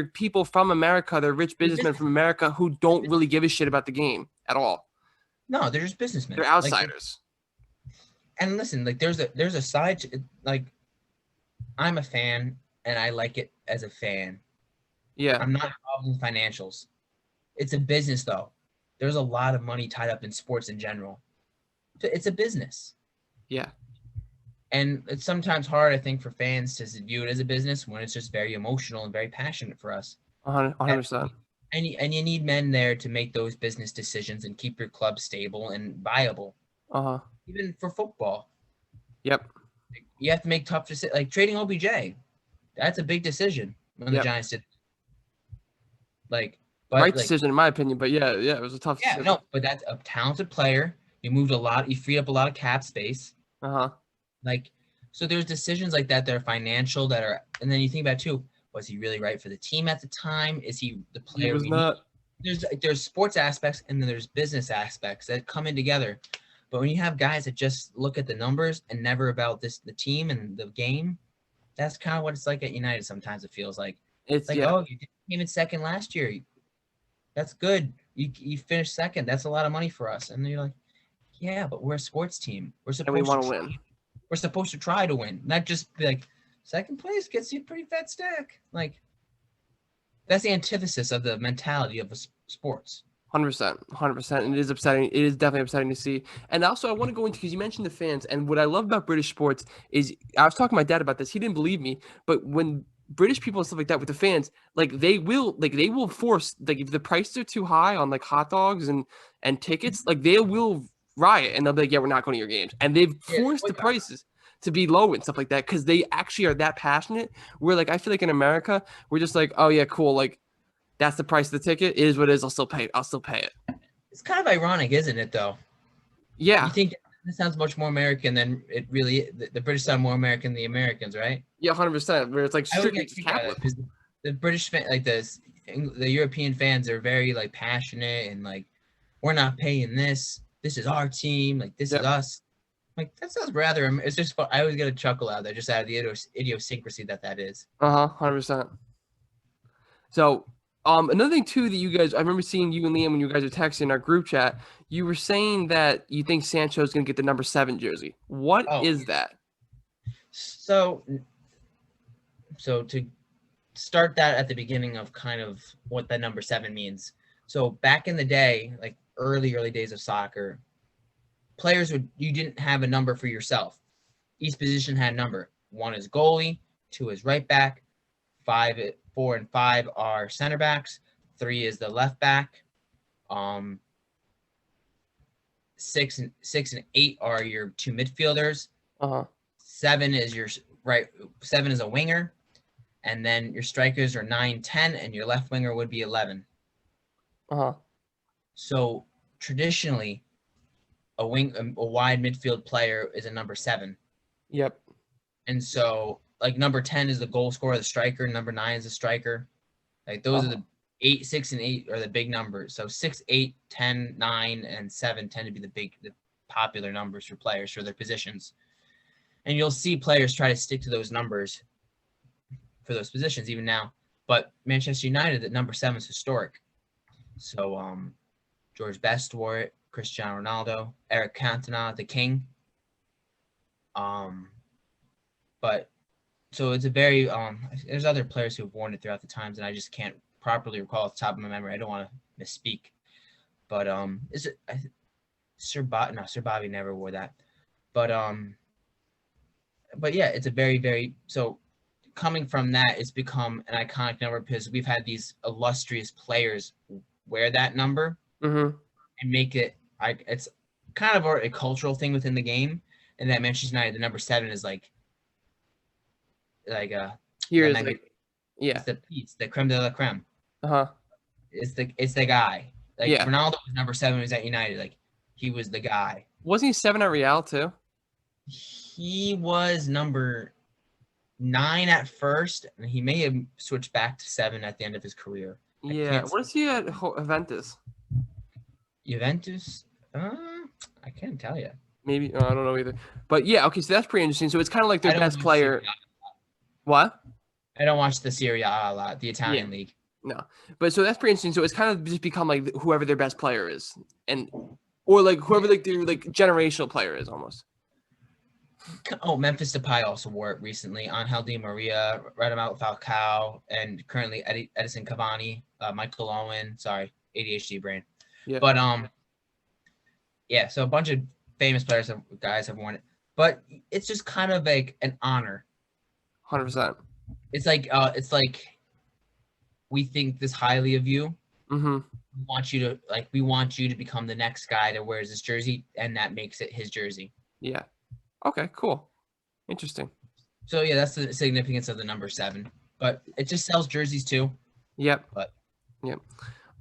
people from America. They're rich They're businessmen from business. America who don't really give a shit about the game at all. No, they're just businessmen. They're Like, outsiders. and listen, like there's a side to, like I'm a fan and I like it as a fan. Yeah. I'm not involved in financials. It's a business though. There's a lot of money tied up in sports in general. It's a business. Yeah. And it's sometimes hard, I think, for fans to view it as a business when it's just very emotional and very passionate for us. 100%. And you need men there to make those business decisions and keep your club stable and viable. Uh-huh. Even for football, Yep. you have to make tough decisions. Like trading OBJ, that's a big decision when the Yep. Giants did. But Right decision in my opinion, but yeah, it was a tough yeah, decision. no, but that's a talented player. You moved a lot. You freed up a lot of cap space. Uh-huh. So there's decisions like that are financial and then you think about too, was he really right for the team at the time? Is he the player He was we not. need? There's sports aspects and then there's business aspects that come in together. But when you have guys that just look at the numbers and never about the team and the game, that's kind of what it's like at United sometimes it feels like. It's Like, yeah. oh, you came in second last year. That's good. You finished second. That's a lot of money for us. And you're like, yeah, but we're a sports team. And we want to win. We're supposed to try to win, not just be like second place gets you a pretty fat stack. Like that's the antithesis of the mentality of sports. 100%, 100%. And it is upsetting. It is definitely upsetting to see. And also, I want to go into because you mentioned the fans. And what I love about British sports is I was talking to my dad about this. He didn't believe me, but when British people and stuff like that with the fans, like they will force like if the prices are too high on like hot dogs and tickets, like they will riot and they'll be like, yeah, we're not going to your games. And they've forced the prices to be low and stuff like that because they actually are that passionate. Where like I feel like in America, we're just like, oh yeah, cool, like. That's the price of the ticket. It is what it is. I'll still pay it. It's kind of ironic, isn't it, though? Yeah. You think this sounds much more American than it really is. The British sound more American than the Americans, right? Yeah, 100%. Where it's like strictly Catholic. The British fan, like the European fans are very like passionate and like we're not paying this. This is our team. Like this is us. Like that sounds rather. It's just fun. I always get a chuckle out of that, just out of the idiosyncrasy that is. 100%. So, another thing too that you guys, I remember seeing you and Liam when you guys were texting in our group chat. You were saying that you think Sancho's going to get the number 7 jersey. What is that? So to start that at the beginning of kind of what that number 7 means. So back in the day, like early days of soccer, you didn't have a number for yourself. Each position had a number. 1 is goalie, 2 is right back, 4 and 5 are center backs, 3 is the left back, 6 and 8 are your 2 midfielders. 7 is your right. 7 is a winger, and then your strikers are 9, 10, and your left winger would be 11. So traditionally, a wide midfield player is a number 7. Yep. And so like number 10 is the goal scorer, the striker, number 9 is the striker. Like those are the 8, 6, and 8 are the big numbers. So 6, 8, 10, 9, and 7 tend to be the popular numbers for players for their positions. And you'll see players try to stick to those numbers for those positions even now. But Manchester United at number 7 is historic. So George Best wore it, Cristiano Ronaldo, Eric Cantona, the king. But so it's a very there's other players who have worn it throughout the times, and I just can't properly recall off the top of my memory. I don't want to misspeak. But is it Sir Bobby never wore that. But yeah, it's a very, very so coming from that, it's become an iconic number because we've had these illustrious players wear that number and make it it's kind of a cultural thing within the game. And that Manchester United, the number 7 is like here's like, yeah, it's the creme de la creme. It's the guy. Like Ronaldo was number 7 when he was at United. Like he was the guy. Wasn't he 7 at Real too? He was number 9 at first, and he may have switched back to 7 at the end of his career. Yeah. Where's he at Juventus? Juventus? I can't tell you. Maybe I don't know either. But yeah, okay, so that's pretty interesting. So it's kind of like their best player. What? I don't watch the Serie A a lot, the Italian league. No, but so that's pretty interesting. So it's kind of just become like whoever their best player is, or like whoever like their like generational player is almost. Oh, Memphis Depay also wore it recently. Angel Di Maria, Radamel Falcao, and currently Edison Cavani, Michael Owen. Sorry, ADHD brain. Yeah. But yeah. So a bunch of famous guys have worn it, but it's just kind of like an honor. 100%. It's like we think this highly of you. Mm-hmm. We want you to become the next guy that wears this jersey, and that makes it his jersey. Yeah. Okay, cool. Interesting. So yeah, that's the significance of the number 7. But it just sells jerseys too. Yep. Yep.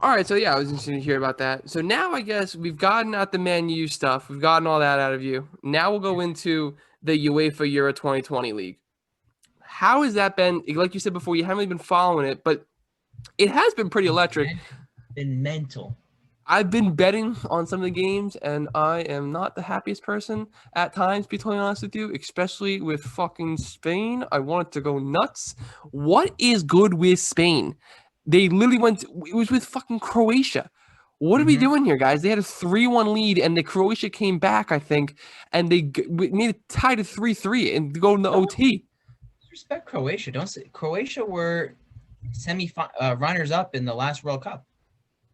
All right, so yeah, I was interested to hear about that. So now I guess we've gotten out the Man U stuff. We've gotten all that out of you. Now we'll go into the UEFA Euro 2020 League. How has that been? Like you said before, you haven't really been following it, but it has been pretty electric. It's been mental. I've been betting on some of the games, and I am not the happiest person at times, to be totally honest with you, especially with fucking Spain. I want it to go nuts. What is good with Spain? They literally it was with fucking Croatia. What are we doing here, guys? They had a 3-1 lead, and the Croatia came back, I think, and they made it tied to 3-3 and go into OT. Respect Croatia. Don't say Croatia were runners up in the last World Cup.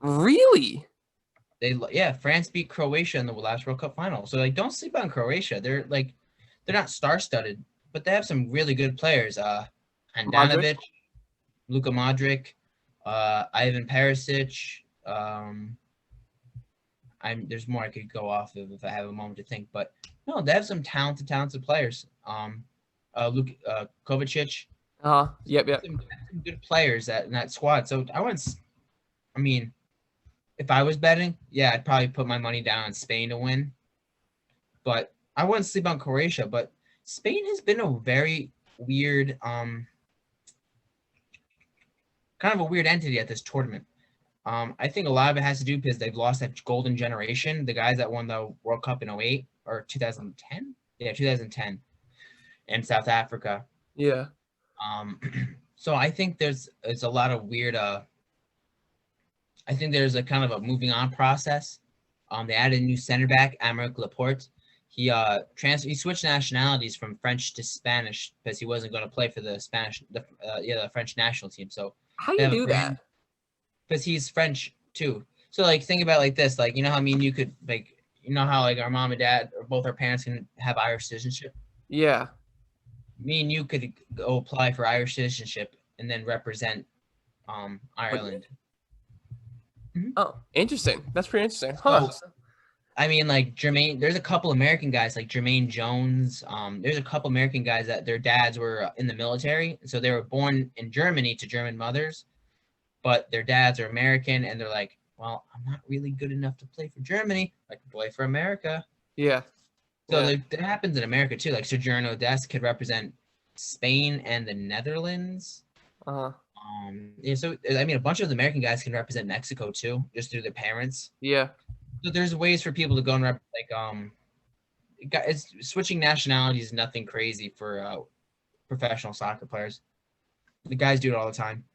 Really? France beat Croatia in the last World Cup final. So like, don't sleep on Croatia. They're not star-studded, but they have some really good players. Handanovic, Luka Modric, Ivan Perisic. There's more I could go off of if I have a moment to think, but no, they have some talented players. Kovacic. Yep. Some good players in that squad. So if I was betting, yeah, I'd probably put my money down on Spain to win. But I wouldn't sleep on Croatia. But Spain has been a very weird, kind of a weird entity at this tournament. I think a lot of it has to do because they've lost that golden generation, the guys that won the World Cup in 2008 or 2010. Yeah, 2010 in South Africa. Yeah. So I think there's a lot of weird. I think there's a kind of a moving on process. They added a new center back, Aymeric Laporte. He switched nationalities from French to Spanish because he wasn't going to play for the French national team. So how do you do that? Because he's French too. So like think about it like this, like you know how you could like how like our mom and dad or both our parents can have Irish citizenship. Yeah. Me and you could go apply for Irish citizenship and then represent Ireland. Oh, interesting. That's pretty interesting. Huh. So, like Jermaine, there's a couple American guys like Jermaine Jones. There's a couple American guys that their dads were in the military. So they were born in Germany to German mothers, but their dads are American and they're like well, I'm not really good enough to play for Germany. I can play for America. Yeah. So Yeah. that happens in America too. Like Sojourner Dest could represent Spain and the Netherlands. Uh-huh. Yeah, so I mean, a bunch of the American guys can represent Mexico too, just through their parents. Yeah. So there's ways for people to go and it's switching nationalities is nothing crazy for professional soccer players. The guys do it all the time.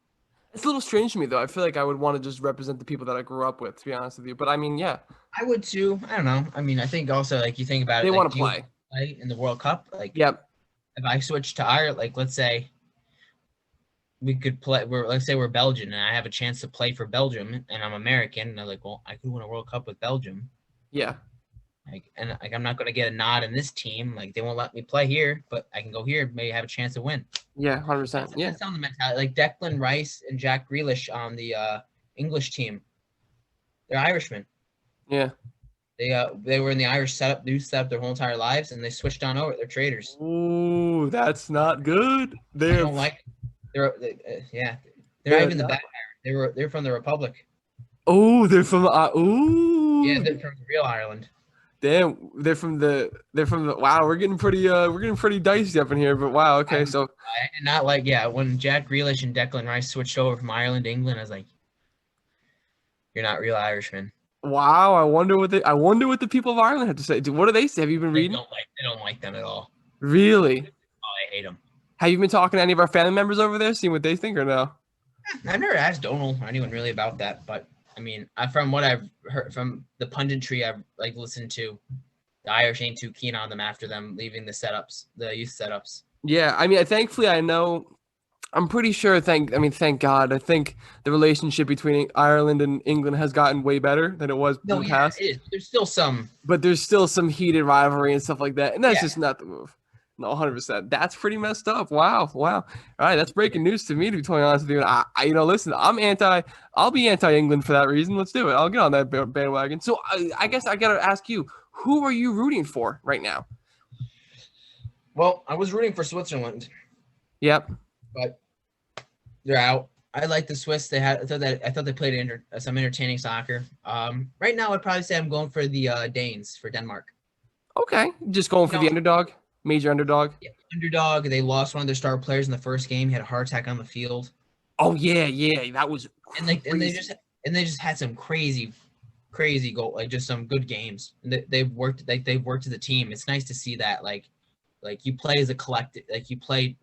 It's a little strange to me though. I feel like I would want to just represent the people that I grew up with, to be honest with you. But I mean, yeah, I would too. I don't know. I mean, I think also like you think about they it, want like to you play. play in the World Cup. Like Yep. if I switch to Ireland, like let's say we could play. Let's say we're Belgian, and I have a chance to play for Belgium, and I'm American, and I'm like, well, I could win a World Cup with Belgium. Yeah. I'm not going to get a nod in this team. Like they won't let me play here, but I can go here, maybe have a chance to win. Yeah. 100%. Yeah. That's on the mentality. Like Declan Rice and Jack Grealish on the English team. They're Irishmen. Yeah. They were in the Irish youth setup their whole entire lives, and they switched on over. They're traitors. Ooh, that's not good. I don't like. They're even the bad. They're from the Republic. Oh, they're from ooh. Yeah, they're from real Ireland. Damn, they're from the wow, we're getting pretty dicey up in here, but wow, okay, so I did not like when Jack Grealish and Declan Rice switched over from Ireland to England, I was like, you're not real Irishmen. wow, I wonder what the people of Ireland have to say. What do they say? Have you been reading? They don't like them at all. Really? Oh, I hate them. Have you been talking to any of our family members over there, seeing what they think or no? I've never asked Donald or anyone really about that, but I mean, from what I've heard from the punditry I've listened to, the Irish ain't too keen on them after them leaving the youth setups. Yeah, I mean, thankfully, I'm pretty sure. Thank God. I think the relationship between Ireland and England has gotten way better than it was in the past. It is. There's still some, but there's still some heated rivalry and stuff like that, and that's just not the move. No, 100%. That's pretty messed up. Wow. All right, that's breaking news to me, to be totally honest with you. Listen, I'll be anti-England for that reason. Let's do it. I'll get on that bandwagon. So I guess I gotta ask you, who are you rooting for right now? Well, I was rooting for Switzerland. Yep. But they're out. I like the Swiss. I thought they played some entertaining soccer. Right now, I'd probably say I'm going for the Danes, for Denmark. Okay, just going for the underdog. Major underdog. Yeah, underdog. They lost one of their star players in the first game. He had a heart attack on the field. Oh yeah, that was. And they just had some crazy goal, like just some good games. And they've worked as a team. It's nice to see that, like you play as a collective, like you play,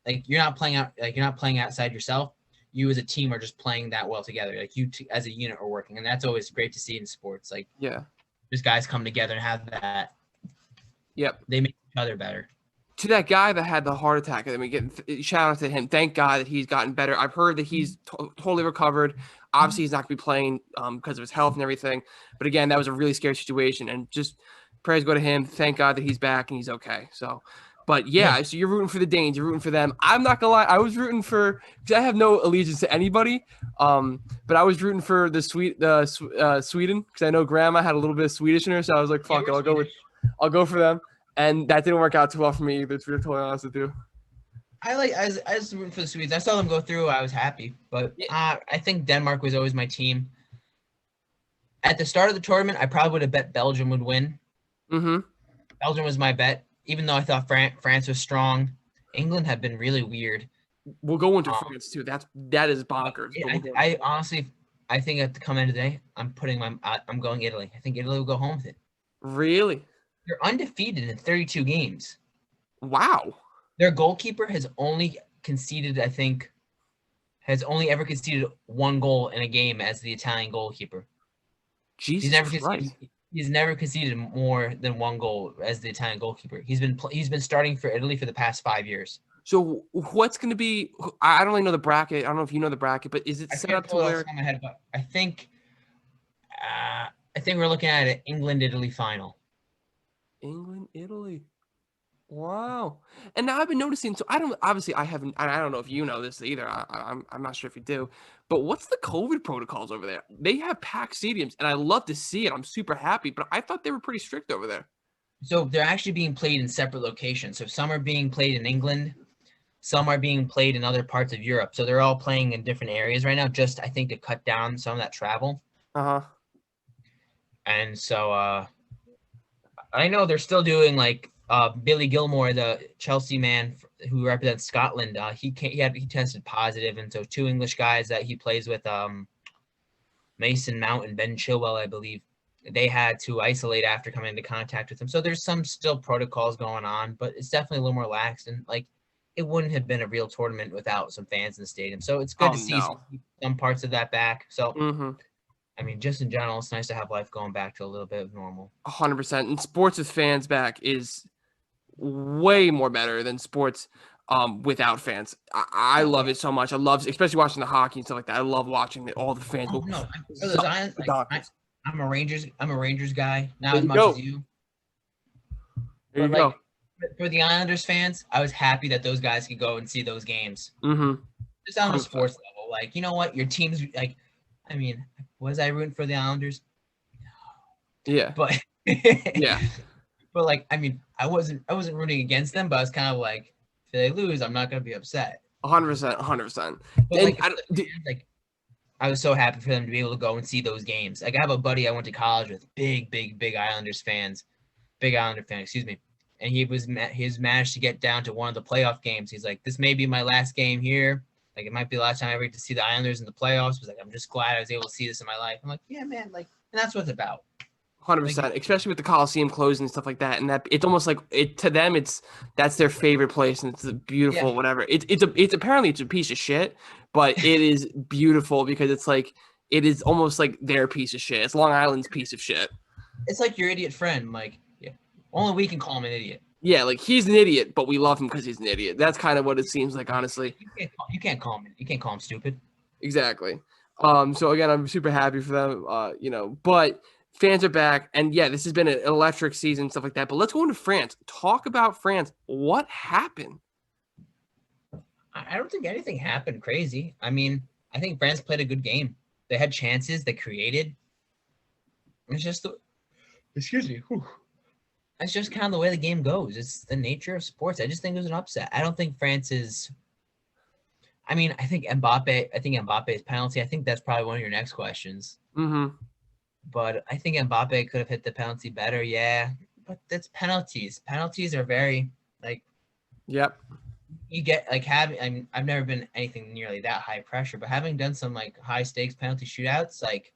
like you're not playing outside yourself. You as a team are just playing that well together. Like as a unit are working, and that's always great to see in sports. Like just guys come together and have that. Yep. They make each other better. To that guy that had the heart attack, I mean, shout out to him. Thank God that he's gotten better. I've heard that he's totally recovered. Obviously, he's not going to be playing because of his health and everything. But again, that was a really scary situation. And just prayers go to him. Thank God that he's back and he's okay. So, but yeah, so you're rooting for the Danes. You're rooting for them. I'm not going to lie. I was rooting for – because I have no allegiance to anybody. But I was rooting for Sweden because I know Grandma had a little bit of Swedish in her. So I was like, fuck it. I'll go for them. And that didn't work out too well for me either, to be totally honest with you. I was rooting for the Swedes. I saw them go through. I was happy. But I think Denmark was always my team. At the start of the tournament, I probably would have bet Belgium would win. Mm-hmm. Belgium was my bet, even though I thought France was strong. England had been really weird. We'll go into France too. That is bonkers. I honestly, I think at the come end of the day, I'm going Italy. I think Italy will go home with it. Really? They're undefeated in 32 games. Wow. Their goalkeeper has only ever conceded one goal in a game as the Italian goalkeeper. Jesus Christ. He's never conceded more than one goal as the Italian goalkeeper. He's been starting for Italy for the past 5 years. So what's going to be – I don't really know the bracket. I don't know if you know the bracket, but is it set up to where – my head, but I think we're looking at an England-Italy final. England, Italy. Wow. And now I've been noticing, so I don't know if you know this either. I'm not sure if you do, but what's the COVID protocols over there? They have packed stadiums and I love to see it. I'm super happy, but I thought they were pretty strict over there. So they're actually being played in separate locations. So some are being played in England, some are being played in other parts of Europe. So they're all playing in different areas right now, just I think to cut down some of that travel. Uh-huh. And so I know they're still doing like Billy Gilmore, the Chelsea man who represents Scotland. He tested positive, and so two English guys that he plays with, Mason Mount and Ben Chilwell, I believe, they had to isolate after coming into contact with him. So there's some still protocols going on, but it's definitely a little more lax, and like it wouldn't have been a real tournament without some fans in the stadium. So it's good Oh to see no. some parts of that back. So Mm-hmm. I mean, just in general, it's nice to have life going back to a little bit of normal. 100%. And sports with fans back is way more better than sports without fans. I Oh love yeah. it so much. I love, especially watching the hockey and stuff like that. I love watching all the fans Oh go no, for those Islanders, like bonkers. I'm a Rangers guy, not There as you much as go. you, There but you go. like for the Islanders fans, I was happy that those guys could go and see those games. Mm-hmm. Just on a 100%. sports level, like you know what, your team's like, I mean, was I rooting for the Islanders? Yeah. But Yeah. but like, I mean, I wasn't rooting against them, but I was kind of like, if they lose, I'm not gonna be upset. 100%. 100%. But And like, like I was so happy for them to be able to go and see those games. Like I have a buddy I went to college with, big Islanders fans, big Islander fan, excuse me. And he's managed to get down to one of the playoff games. He's like, this may be my last game here. Like it might be the last time I ever get to see the Islanders in the playoffs. He's like, I'm just glad I was able to see this in my life. I'm like, yeah, man, like, and that's what it's about. 100%, especially with the Coliseum closing and stuff like that, and that it's almost like it to them. That's their favorite place, and it's a beautiful Yeah, whatever. It's apparently it's a piece of shit, but it is beautiful because it's like it is almost like their piece of shit. It's Long Island's piece of shit. it's like your idiot friend. Like, yeah, only we can call him an idiot. Yeah, like he's an idiot, but we love him because he's an idiot. That's kind of what it seems like, honestly. You can't call him stupid. Exactly. So again, I'm super happy for them. But fans are back, and yeah, this has been an electric season, stuff like that. But let's go into France. Talk about France. What happened? I don't think anything happened crazy. I mean, I think France played a good game. They had chances. They created. It's just excuse me. Whew. That's just kind of the way the game goes. It's the nature of sports. I just think it was an upset. I don't think France is. I mean, I think Mbappe's penalty. I think that's probably one of your next questions. Mm-hmm. But I think Mbappe could have hit the penalty better. Yeah, but that's penalties. Penalties are very like. Yep. You get like having. I mean, I've never been anything nearly that high pressure, but having done some like high stakes penalty shootouts, like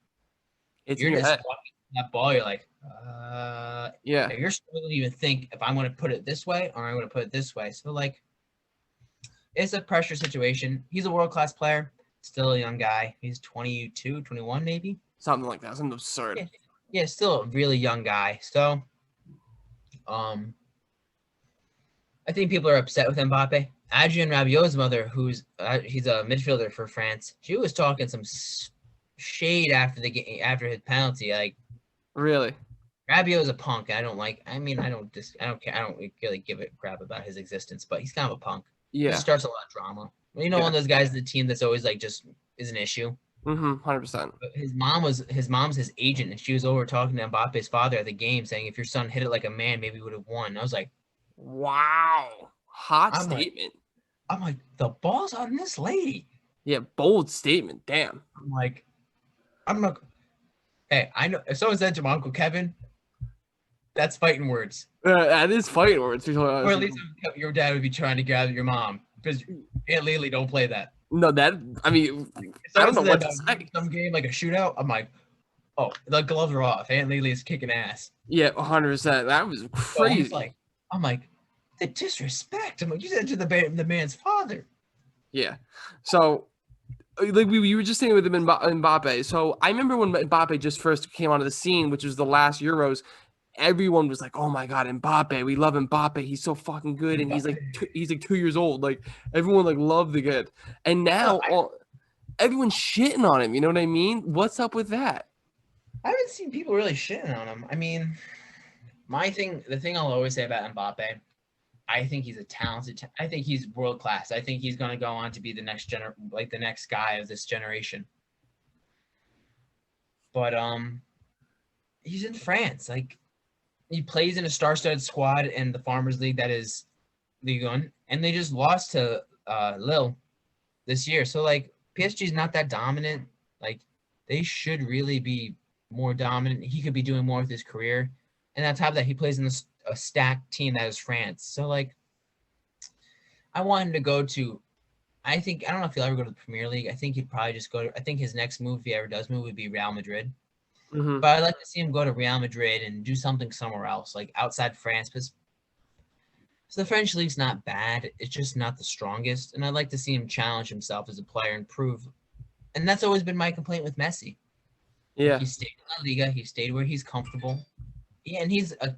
It's you're in your just head. walking that ball. You're like, Yeah. you're struggling to even think if I'm going to put it this way or I'm going to put it this way. So like, it's a pressure situation. He's a world class player, still a young guy. He's 22, 21 maybe. Something like that. Something absurd. Yeah, still a really young guy. So, I think people are upset with Mbappe. Adrien Rabiot's mother, he's a midfielder for France, she was talking some shade after the game, after his penalty. Like Really. Rabiot's a punk. I don't care. I don't really give a crap about his existence, but he's kind of a punk. Yeah. He starts a lot of drama. One of those guys in the team that's always like just is an issue. 100%. But his mom's his agent, and she was over talking to Mbappe's father at the game, saying if your son hit it like a man, maybe he would have won. I was like, Wow. Hot I'm statement. like, the ball's on this lady. Yeah, bold statement. Damn. I'm like, hey, I know if someone said to my Uncle Kevin, that's fighting words. That is fighting words. Or at least your dad would be trying to gather your mom. Because Aunt Lily don't play that. No, I mean, I don't know what to say. Some game like a shootout, I'm like, oh, the gloves are off. Aunt Lily is kicking ass. Yeah, 100%. That was crazy. So I'm like, the disrespect. I'm like, you said to the man's father. Yeah. So, like we were just saying with Mbappe. So I remember when Mbappe just first came onto the scene, which was the last Euros. Everyone was like, "Oh my God, Mbappe! We love Mbappe. He's so fucking good." And he's like 2 years old. Like everyone like loved the kid. And now everyone's shitting on him. You know what I mean? What's up with that? I haven't seen people really shitting on him. I mean, the thing I'll always say about Mbappe, I think he's a talented. I think he's world class. I think he's going to go on to be the next the next guy of this generation. But he's in France. Like he plays in a star-studded squad in the Farmers League that is Ligue 1, and they just lost to Lille this year. So like PSG's not that dominant. Like they should really be more dominant. He could be doing more with his career. And on top of that, he plays in a stacked team that is France. So, like, I want him to go to, I don't know if he'll ever go to the Premier League. I think he'd probably just go to, I think his next move, if he ever does move, would be Real Madrid. Mm-hmm. But I'd like to see him go to Real Madrid and do something somewhere else, like outside France, because the French league's not bad. It's just not the strongest. And I'd like to see him challenge himself as a player and prove. And that's always been my complaint with Messi. Yeah. Like, he stayed in La Liga. He stayed where he's comfortable. Yeah, and he's a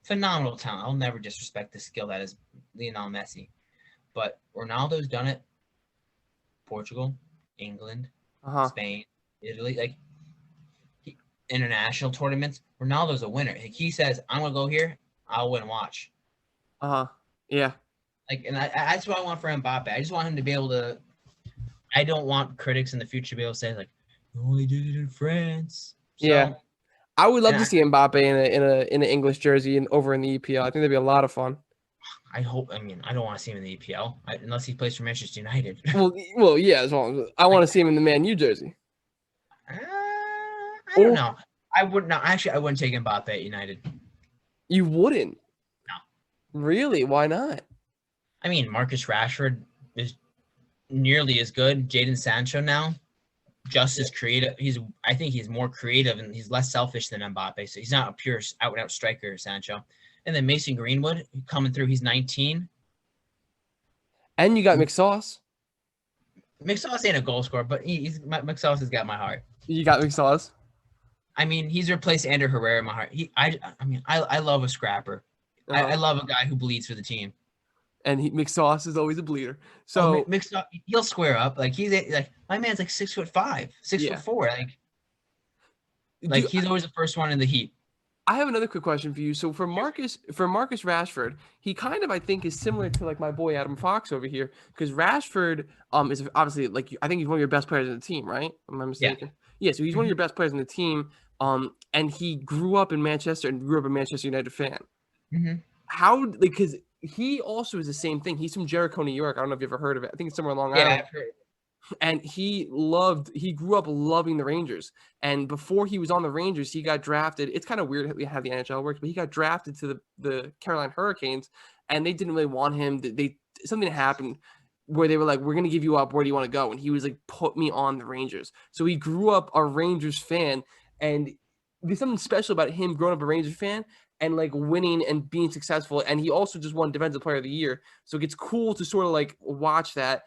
phenomenal talent. I'll never disrespect the skill that is Lionel Messi. But Ronaldo's done it. Portugal, England, Spain, Italy, like international tournaments. Ronaldo's a winner. Like, he says, "I'm gonna go here. I'll win. Watch." Yeah. Like, and that's what I want for Mbappe. I just want him to be able to. I don't want critics in the future to be able to say, like, "You only did it in France." So, yeah. I would love to see Mbappe in an English jersey and over in the EPL. I think that'd be a lot of fun. I hope. I mean, I don't want to see him in the EPL unless he plays for Manchester United. well, yeah, as well. I want to see him in the Man U jersey. I don't know. I would not. Actually, I wouldn't take Mbappe at United. You wouldn't? No. Really? Why not? I mean, Marcus Rashford is nearly as good. Jadon Sancho now, just as creative. I think he's more creative and he's less selfish than Mbappe. So he's not a pure out-and-out striker, Sancho. And then Mason Greenwood coming through. He's 19. And you got McSauce. McSauce ain't a goal scorer, but McSauce has got my heart. You got McSauce. I mean, he's replaced Ander Herrera in my heart. I love a scrapper. I love a guy who bleeds for the team. And McSauce is always a bleeder. So McSauce, he'll square up. Like, he's like, my man's like 6'5", 6'4". Like he's always the first one in the heat. I have another quick question for you. So for Marcus Rashford, he kind of, I think, is similar to like my boy Adam Fox over here, because Rashford is obviously, like, I think he's one of your best players in the team, right? Am I mistaken? Yeah. So he's one of your best players in the team. And he grew up in Manchester and grew up a Manchester United fan. Mm-hmm. How, because he also is the same thing. He's from Jericho, New York. I don't know if you've ever heard of it. I think it's somewhere along Island. I've heard. And he grew up loving the Rangers. And before he was on the Rangers, he got drafted. It's kind of weird how the NHL works, but he got drafted to the Carolina Hurricanes, and they didn't really want him. Something happened where they were like, "We're going to give you up. Where do you want to go?" And he was like, "Put me on the Rangers." So he grew up a Rangers fan, and there's something special about him growing up a Rangers fan and like winning and being successful. And he also just won Defensive Player of the Year. So it's cool to sort of like watch that.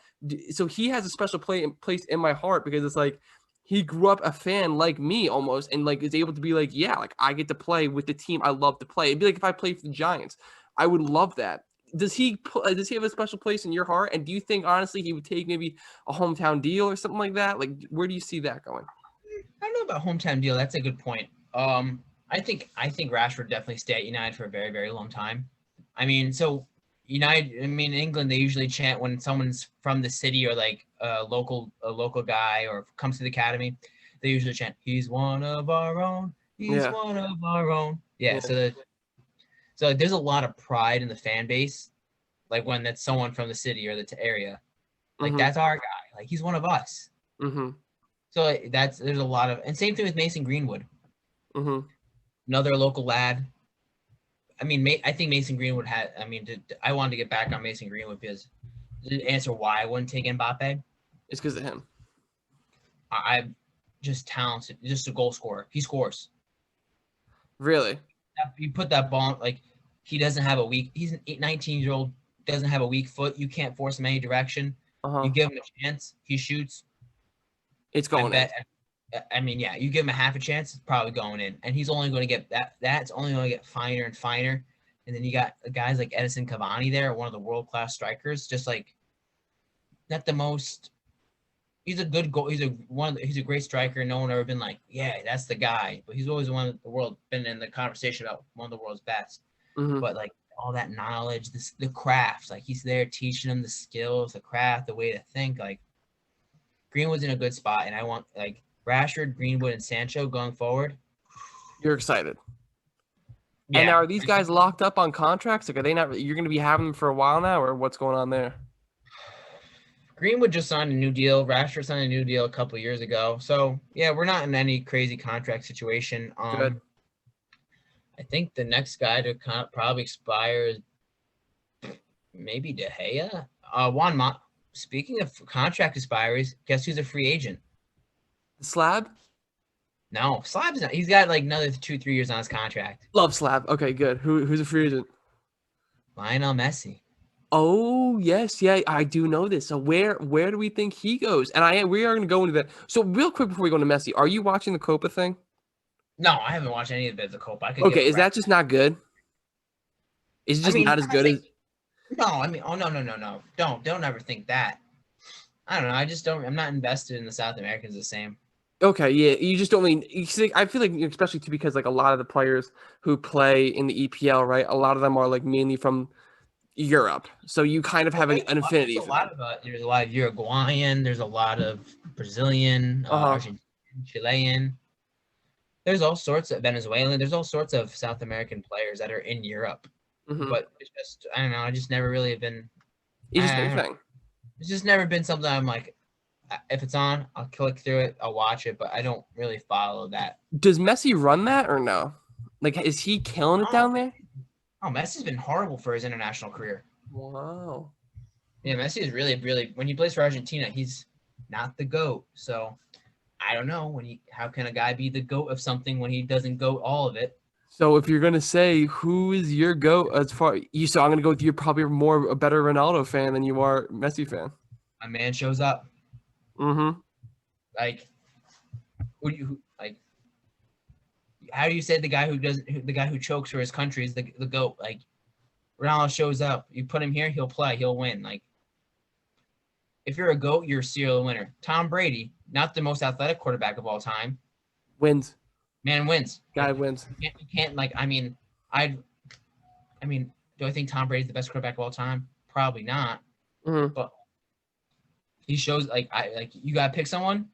So he has a special place in my heart, because it's like he grew up a fan like me almost, and like is able to be like, yeah, like I get to play with the team I love to play. It'd be like if I played for the Giants. I would love that. Does he have a special place in your heart? And do you think honestly he would take maybe a hometown deal or something like that? Like, where do you see that going? I don't know about hometown deal. That's a good point. I think Rashford definitely stay at United for a very, very long time. I mean, so United. I mean, in England, they usually chant when someone's from the city or like a local guy or comes to the academy. They usually chant, "He's one of our own. He's one of our own." Yeah. So there's a lot of pride in the fan base, like when that's someone from the city or the area, like that's our guy. Like, he's one of us. Mm-hmm. So there's a lot of, and same thing with Mason Greenwood. Mm-hmm. Another local lad. I mean, I think Mason Greenwood had. I mean, I wanted to get back on Mason Greenwood because to answer why I wouldn't take Mbappe. It's because of him. I'm just talented, just a goal scorer. He scores. Really? You put that ball, like, he doesn't have a weak. He's an 19-year-old, doesn't have a weak foot. You can't force him any direction. You give him a chance, he shoots. It's going in. I mean, yeah, you give him a half a chance, it's probably going in. And he's only going to get that. That's only going to get finer and finer. And then you got guys like Edison Cavani there, one of the world-class strikers. Just like, not the most. He's a good goal. He's a great striker. No one ever been like, yeah, that's the guy. But he's always one of the world been in the conversation about one of the world's best. Mm-hmm. But like all that knowledge, the craft, like he's there teaching them the skills, the craft, the way to think. Like, Greenwood's in a good spot, and I want like Rashford, Greenwood, and Sancho going forward. You're excited. Yeah. And are these guys locked up on contracts? Like, are they not? You're going to be having them for a while now, or what's going on there? Greenwood just signed a new deal. Rashford signed a new deal a couple of years ago. So yeah, we're not in any crazy contract situation. Good. I think the next guy to probably expire is maybe De Gea. Speaking of contract expiries, guess who's a free agent? Slab? No, Slab's not. He's got like another 2-3 years on his contract. Love Slab. Okay, good. Who's a free agent? Lionel Messi. Oh yes, yeah, I do know this. So where do we think he goes? And we are going to go into that. So real quick before we go into Messi, are you watching the Copa thing? No, I haven't watched any of the Copa. I could give Okay, a is crap. that just not good? Is it just not as I'm good saying, as? no. I mean, oh no. Don't ever think that. I don't know. I just don't. I'm not invested in the South Americans the same. Okay, yeah, you just don't mean. You see, I feel like especially too because like a lot of the players who play in the EPL, right? A lot of them are like mainly from Europe, so you kind of have an affinity for them. There's a lot of Uruguayan. There's a lot of Brazilian, Uh-huh. Argentinian, Chilean. There's all sorts of Venezuelan. There's all sorts of South American players that are in Europe. Mm-hmm. But it's just I don't know. I just never really have been. It's just I their don't know. thing. It's just never been something I'm like. If it's on, I'll click through it. I'll watch it, but I don't really follow that. Does Messi run that or no? Like, is he killing it Oh, down there? Messi's been horrible for his international career. Wow. Yeah, Messi is really, really. When he plays for Argentina, he's not the GOAT. So I don't know how can a guy be the GOAT of something when he doesn't GOAT all of it? So if you're gonna say who is your GOAT as far so I'm gonna go with you're probably a better Ronaldo fan than you are Messi fan. A man shows up. Mm-hmm. Like, how do you say the guy who chokes for his country is the GOAT? Like, Ronaldo shows up. You put him here, he'll play, he'll win. Like, if you're a GOAT, you're a serial winner. Tom Brady, not the most athletic quarterback of all time, Wins. man wins. Guy wins. You can't like. I mean, do I think Tom Brady's the best quarterback of all time? Probably not. Mm-hmm. But he shows like you gotta pick someone,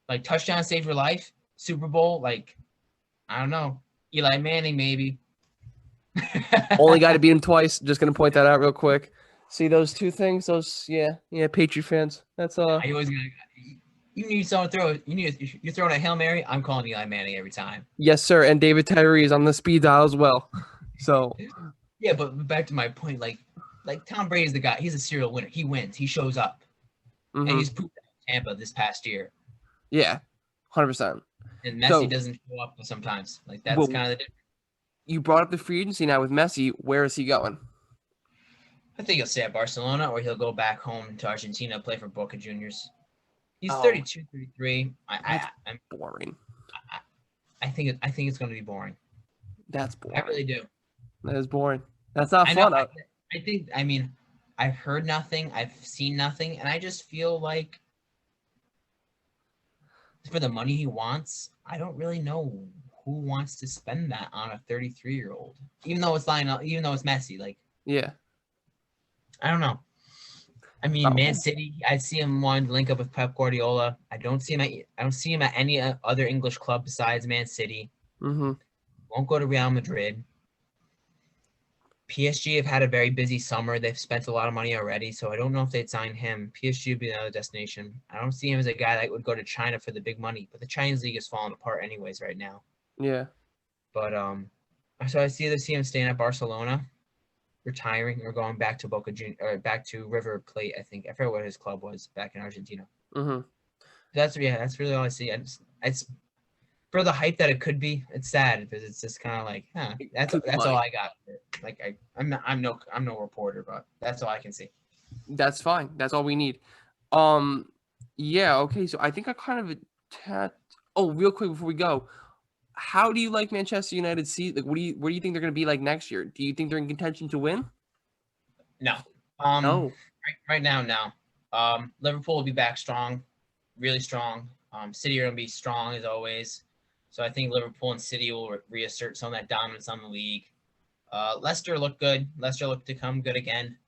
like touchdown save your life, Super Bowl, like I don't know, Eli Manning maybe. Only guy to beat him twice. Just gonna point that out real quick. See those two things? Yeah, Patriot fans. That's I always gotta. You need someone to throw. You're throwing a Hail Mary. I'm calling Eli Manning every time. Yes, sir. And David Tyree is on the speed dial as well. So yeah, but back to my point, like Tom Brady's the guy. He's a serial winner. He wins. He shows up, and he's proved that in Tampa this past year. Yeah, 100%. And Messi doesn't show up sometimes. Like that's kind of the difference. You brought up the free agency now with Messi. Where is he going? I think he'll stay at Barcelona, or he'll go back home to Argentina, play for Boca Juniors. He's 32, 33. I'm boring. I think it's going to be boring. That's boring. I really do. That is boring. That's not fun. I think. I mean, I've heard nothing. I've seen nothing, and I just feel like for the money he wants, I don't really know who wants to spend that on a 33-year-old. Even though it's Lionel, even though it's Messi, like yeah, I don't know. I mean, Man City. I see him wanting to link up with Pep Guardiola. I don't see him at any other English club besides Man City. Mm-hmm. Won't go to Real Madrid. PSG have had a very busy summer. They've spent a lot of money already, so I don't know if they'd sign him. PSG would be another destination. I don't see him as a guy that would go to China for the big money, but the Chinese league is falling apart anyways right now. Yeah. But so I see him staying at Barcelona, retiring, or going back to back to River Plate. I think I forget what his club was back in Argentina. Mm-hmm. That's really all I see. It's for the hype that it could be. It's sad because it's just kind of like, that's all I got. Like I'm no reporter, but that's all I can see. That's fine. That's all we need. Yeah. Okay. So I think I kind of real quick before we go. How do you like Manchester United season? Like, where do you think they're going to be like next year? Do you think they're in contention to win? No. No. Right now, no. Liverpool will be back strong, really strong. City are going to be strong as always. So I think Liverpool and City will reassert some of that dominance on the league. Leicester look good. Leicester look to come good again.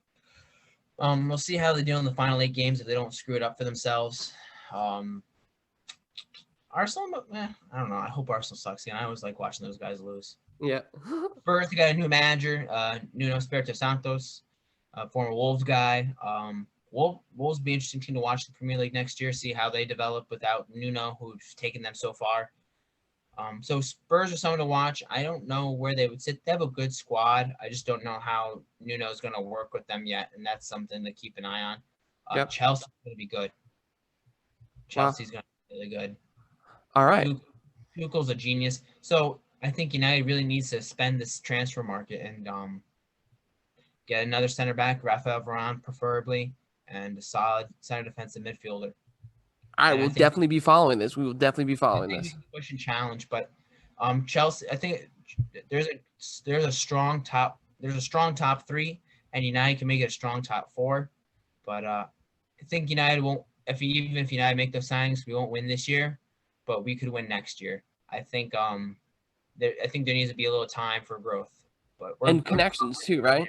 We'll see how they do in the final 8 games if they don't screw it up for themselves. Arsenal, I don't know. I hope Arsenal sucks again. I always like watching those guys lose. Yeah. Spurs, they got a new manager, Nuno Espirito Santos, former Wolves guy. Wolves be interesting team to watch the Premier League next year, see how they develop without Nuno, who's taken them so far. So Spurs are someone to watch. I don't know where they would sit. They have a good squad. I just don't know how Nuno's going to work with them yet, and that's something to keep an eye on. Yep. Chelsea's going to be good. Wow. Chelsea's going to be really good. All right. Tuchel's a genius. So I think United really needs to spend this transfer market and get another center back, Rafael Varane preferably, and a solid center defensive midfielder. All right, we'll definitely be following this. We will definitely be following this. Push and challenge, but Chelsea. I think there's a strong top. There's a strong top three, and United can make it a strong top four. But I think United won't. Even if United make those signings, we won't win this year, but we could win next year. I think there needs to be a little time for growth, but and connections too, right?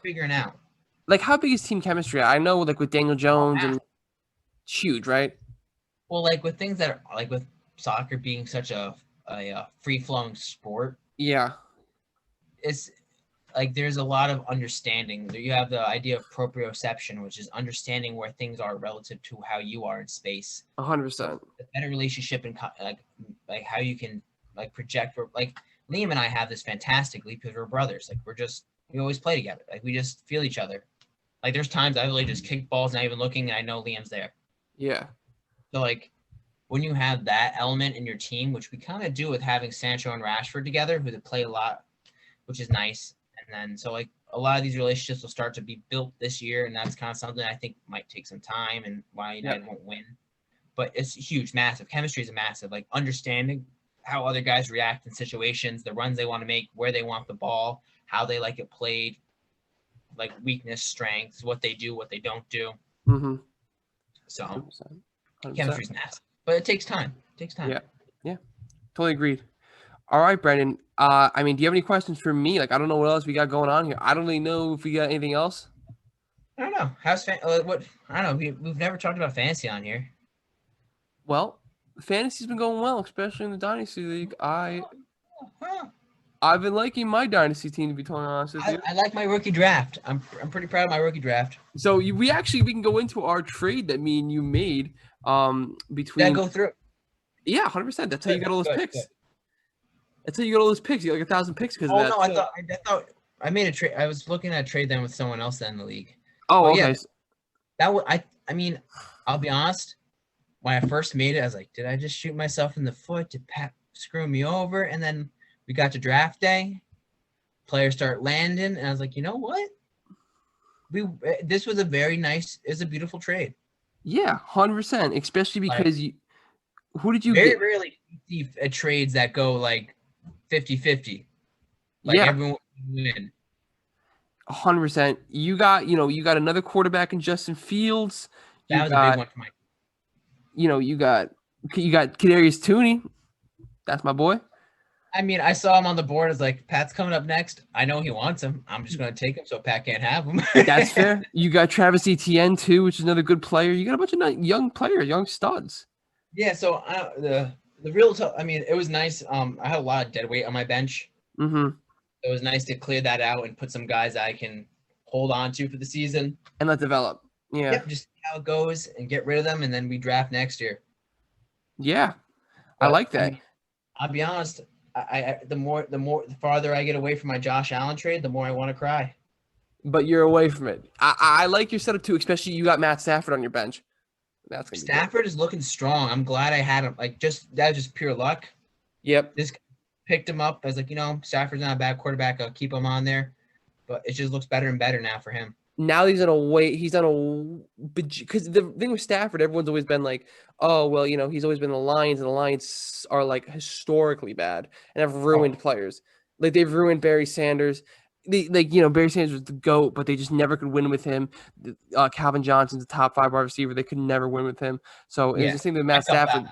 Figuring out. Like, how big is team chemistry? I know, like with Daniel Jones and it's huge, right? Well, like with things that are like with soccer being such a free-flowing sport. Yeah. It's like there's a lot of understanding. You have the idea of proprioception, which is understanding where things are relative to how you are in space. 100%. A better relationship and like how you can like project. Like Liam and I have this fantastically because we're brothers. Like we always play together. Like we just feel each other. Like there's times I really just kick balls, not even looking, and I know Liam's there. Yeah. So like when you have that element in your team, which we kind of do with having Sancho and Rashford together, who they play a lot, which is nice. And then so like a lot of these relationships will start to be built this year, and that's kind of something I think might take some time and why United won't win. But it's huge, massive. Chemistry is massive. Like understanding how other guys react in situations, the runs they want to make, where they want the ball, how they like it played, like weakness, strengths, what they do, what they don't do. Mm-hmm. So 100%. chemistry is massive, but it takes time. Yeah, totally agreed. All right, Brandon. I mean, do you have any questions for me? Like, I don't know what else we got going on here. I don't really know if we got anything else. I don't know. How's what? I don't know. We've never talked about fantasy on here. Well, fantasy's been going well, especially in the Dynasty League. I've been liking my Dynasty team, to be totally honest with you. I like my rookie draft. I'm pretty proud of my rookie draft. So we can go into our trade that me and you made between. Did I go through? Yeah, 100%. That's how you got all those picks. Good. That's how you got all those picks. You got like 1,000 picks because of that. Oh no, I thought I made a trade. I was looking at a trade then with someone else in the league. Oh, okay. Yeah, I mean, I'll be honest. When I first made it, I was like, did I just shoot myself in the foot? Did Pat screw me over? And then we got to draft day. Players start landing, and I was like, you know what? This was a it's a beautiful trade. Yeah, 100%. Especially because who did you very get? Rarely see trades that go like 50-50. Like everyone win. 100%. You got another quarterback in Justin Fields. That was a big one for Mike. You got Kadarius Tooney. That's my boy. I mean, I saw him on the board. I was like, Pat's coming up next. I know he wants him. I'm just going to take him so Pat can't have him. That's fair. You got Travis Etienne too, which is another good player. You got a bunch of young players, young studs. Yeah. So the real, I mean, it was nice. I had a lot of dead weight on my bench. Mm-hmm. It was nice to clear that out and put some guys I can hold on to for the season and let develop. Yeah. Yep, just see how it goes and get rid of them, and then we draft next year. Yeah, but I like that. I mean, I'll be honest. The farther I get away from my Josh Allen trade, the more I want to cry. But you're away from it. I like your setup too, especially you got Matt Stafford on your bench. That's gonna Stafford is looking strong. I'm glad I had him. Like that was just pure luck. Yep. This picked him up. I was like, Stafford's not a bad quarterback. I'll keep him on there. But it just looks better and better now for him. Now he's on a because the thing with Stafford, everyone's always been like, oh well, he's always been the Lions, and the Lions are like historically bad and have ruined players. Like they've ruined Barry Sanders. Barry Sanders was the GOAT, but they just never could win with him. Calvin Johnson's a top 5 wide receiver. They could never win with him. So it's the thing with Matt Stafford.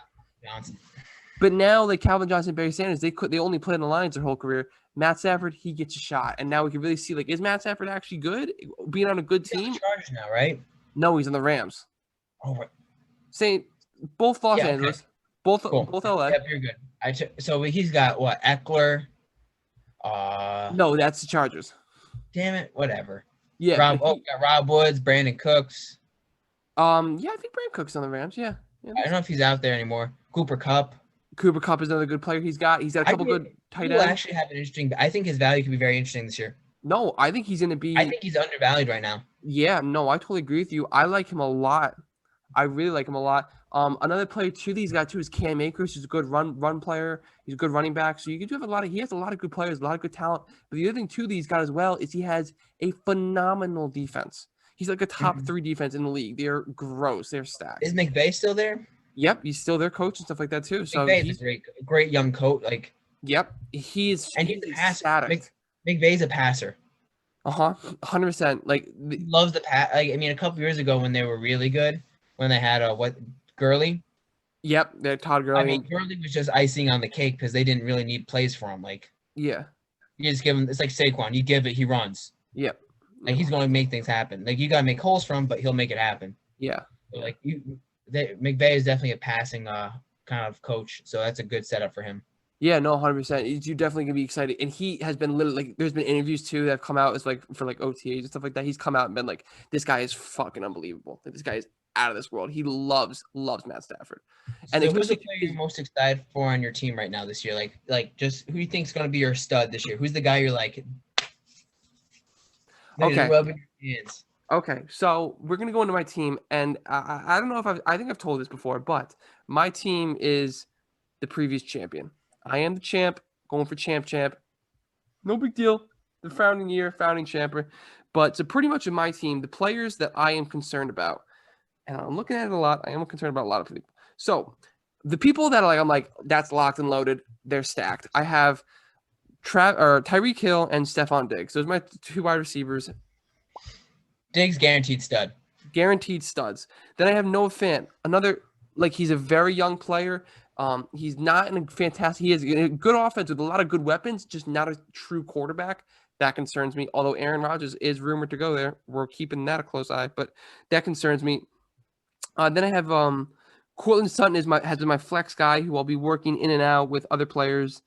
But now, like Calvin Johnson and Barry Sanders, they only played in the Lions their whole career. Matt Stafford, he gets a shot, and now we can really see is Matt Stafford actually good? Being on a good team. He's on the Chargers now, right? No, he's on the Rams. Oh, right. Both Los Angeles, both LA. Yep, you're good. So he's got what? Eckler. No, that's the Chargers. Damn it! Whatever. Yeah. Got Rob Woods, Brandon Cooks. Yeah, I think Brand Cook's on the Rams. Yeah, yeah, I I think don't so. know if he's out there anymore. Cooper Cup. Cooper Kupp is another good player. He's got a I couple think good he tight will ends. actually have an interesting. I think his value could be very interesting this year. No, I think he's going to I be. think he's undervalued right now. Yeah, no, I totally agree with you. I like him a lot. I really like him a lot. Another player too that he's got too is Cam Akers, who's a good run player. He's a good running back. So you can do have a lot of. He has a lot of good players, a lot of good talent. But the other thing too that he's got as well is he has a phenomenal defense. He's like a top Mhm. 3 defense in the league. They're gross. They're Is stacked. McVay still there? Yep, he's still their coach and stuff like that too. So McVay is a he's great young coach. Like, yep, and he's he's a passer. ecstatic. McVay's a passer. 100%. Like He loves the pass. Like, I mean, a couple years ago when they were really good, when they had Gurley. yep, they're Todd I Gurley mean, and Gurley was just icing on the cake because they didn't really need plays for him. Like, yeah, you just give him. It's like Saquon. You give it, he runs. yep, Like, he's going to make things happen. Like, you got to make holes for him, but he'll make it happen. yeah. So, like, McVay is definitely a passing kind of coach. So that's a good setup for him. Yeah, no, 100%. You're definitely gonna be excited, and he has been literally like. There's been interviews too that have come out as like for like OTAs and stuff like that. He's come out and been like, "This guy is fucking unbelievable. Like this guy is out of this world. He loves Matt Stafford, and So who's the especially player you're most excited for on your team right now this year? Like just who you think's going to be your stud this year? Who's the guy you're like, okay, rubbing your hands? okay. So we're gonna go into my team, and I don't know if I think I've told this before, but my team is the previous champion. I am the champ, going for champ. No big deal. The founding champion. But so pretty much in my team, the players that I am concerned about, and I'm looking at it a lot. I am concerned about a lot of people. So the people that I'm like, that's locked and loaded. They're stacked. I have Tyreek Hill and Stephon Diggs. Those are my 2 wide receivers, Diggs guaranteed stud. guaranteed studs. Then I have Noah Fant, another he's a very young player. He's not in a fantastic. He has a good offense with a lot of good weapons, just not a true quarterback. That concerns me. Although Aaron Rodgers is rumored to go there, we're keeping that a close eye, but that concerns me. Then I have Cortland Sutton has been my flex guy who I'll be working in and out with other players.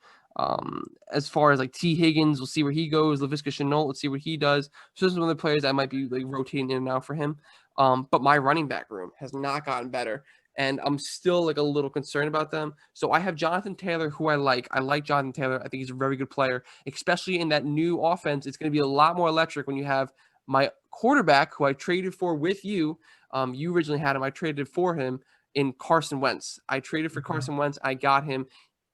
As far as like T. Higgins, we'll see where he goes. Laviska Shenault, let's see what he does. So this is one of the players I might be like rotating in and out for him. But my running back room has not gotten better, and I'm still like a little concerned about them. So I have Jonathan Taylor, who I like. I like Jonathan Taylor. I think he's a very good player, especially in that new offense. It's going to be a lot more electric when you have my quarterback, who I traded for with you. You originally had him. I traded for him in Carson Wentz. I traded for Carson Wentz. I got him.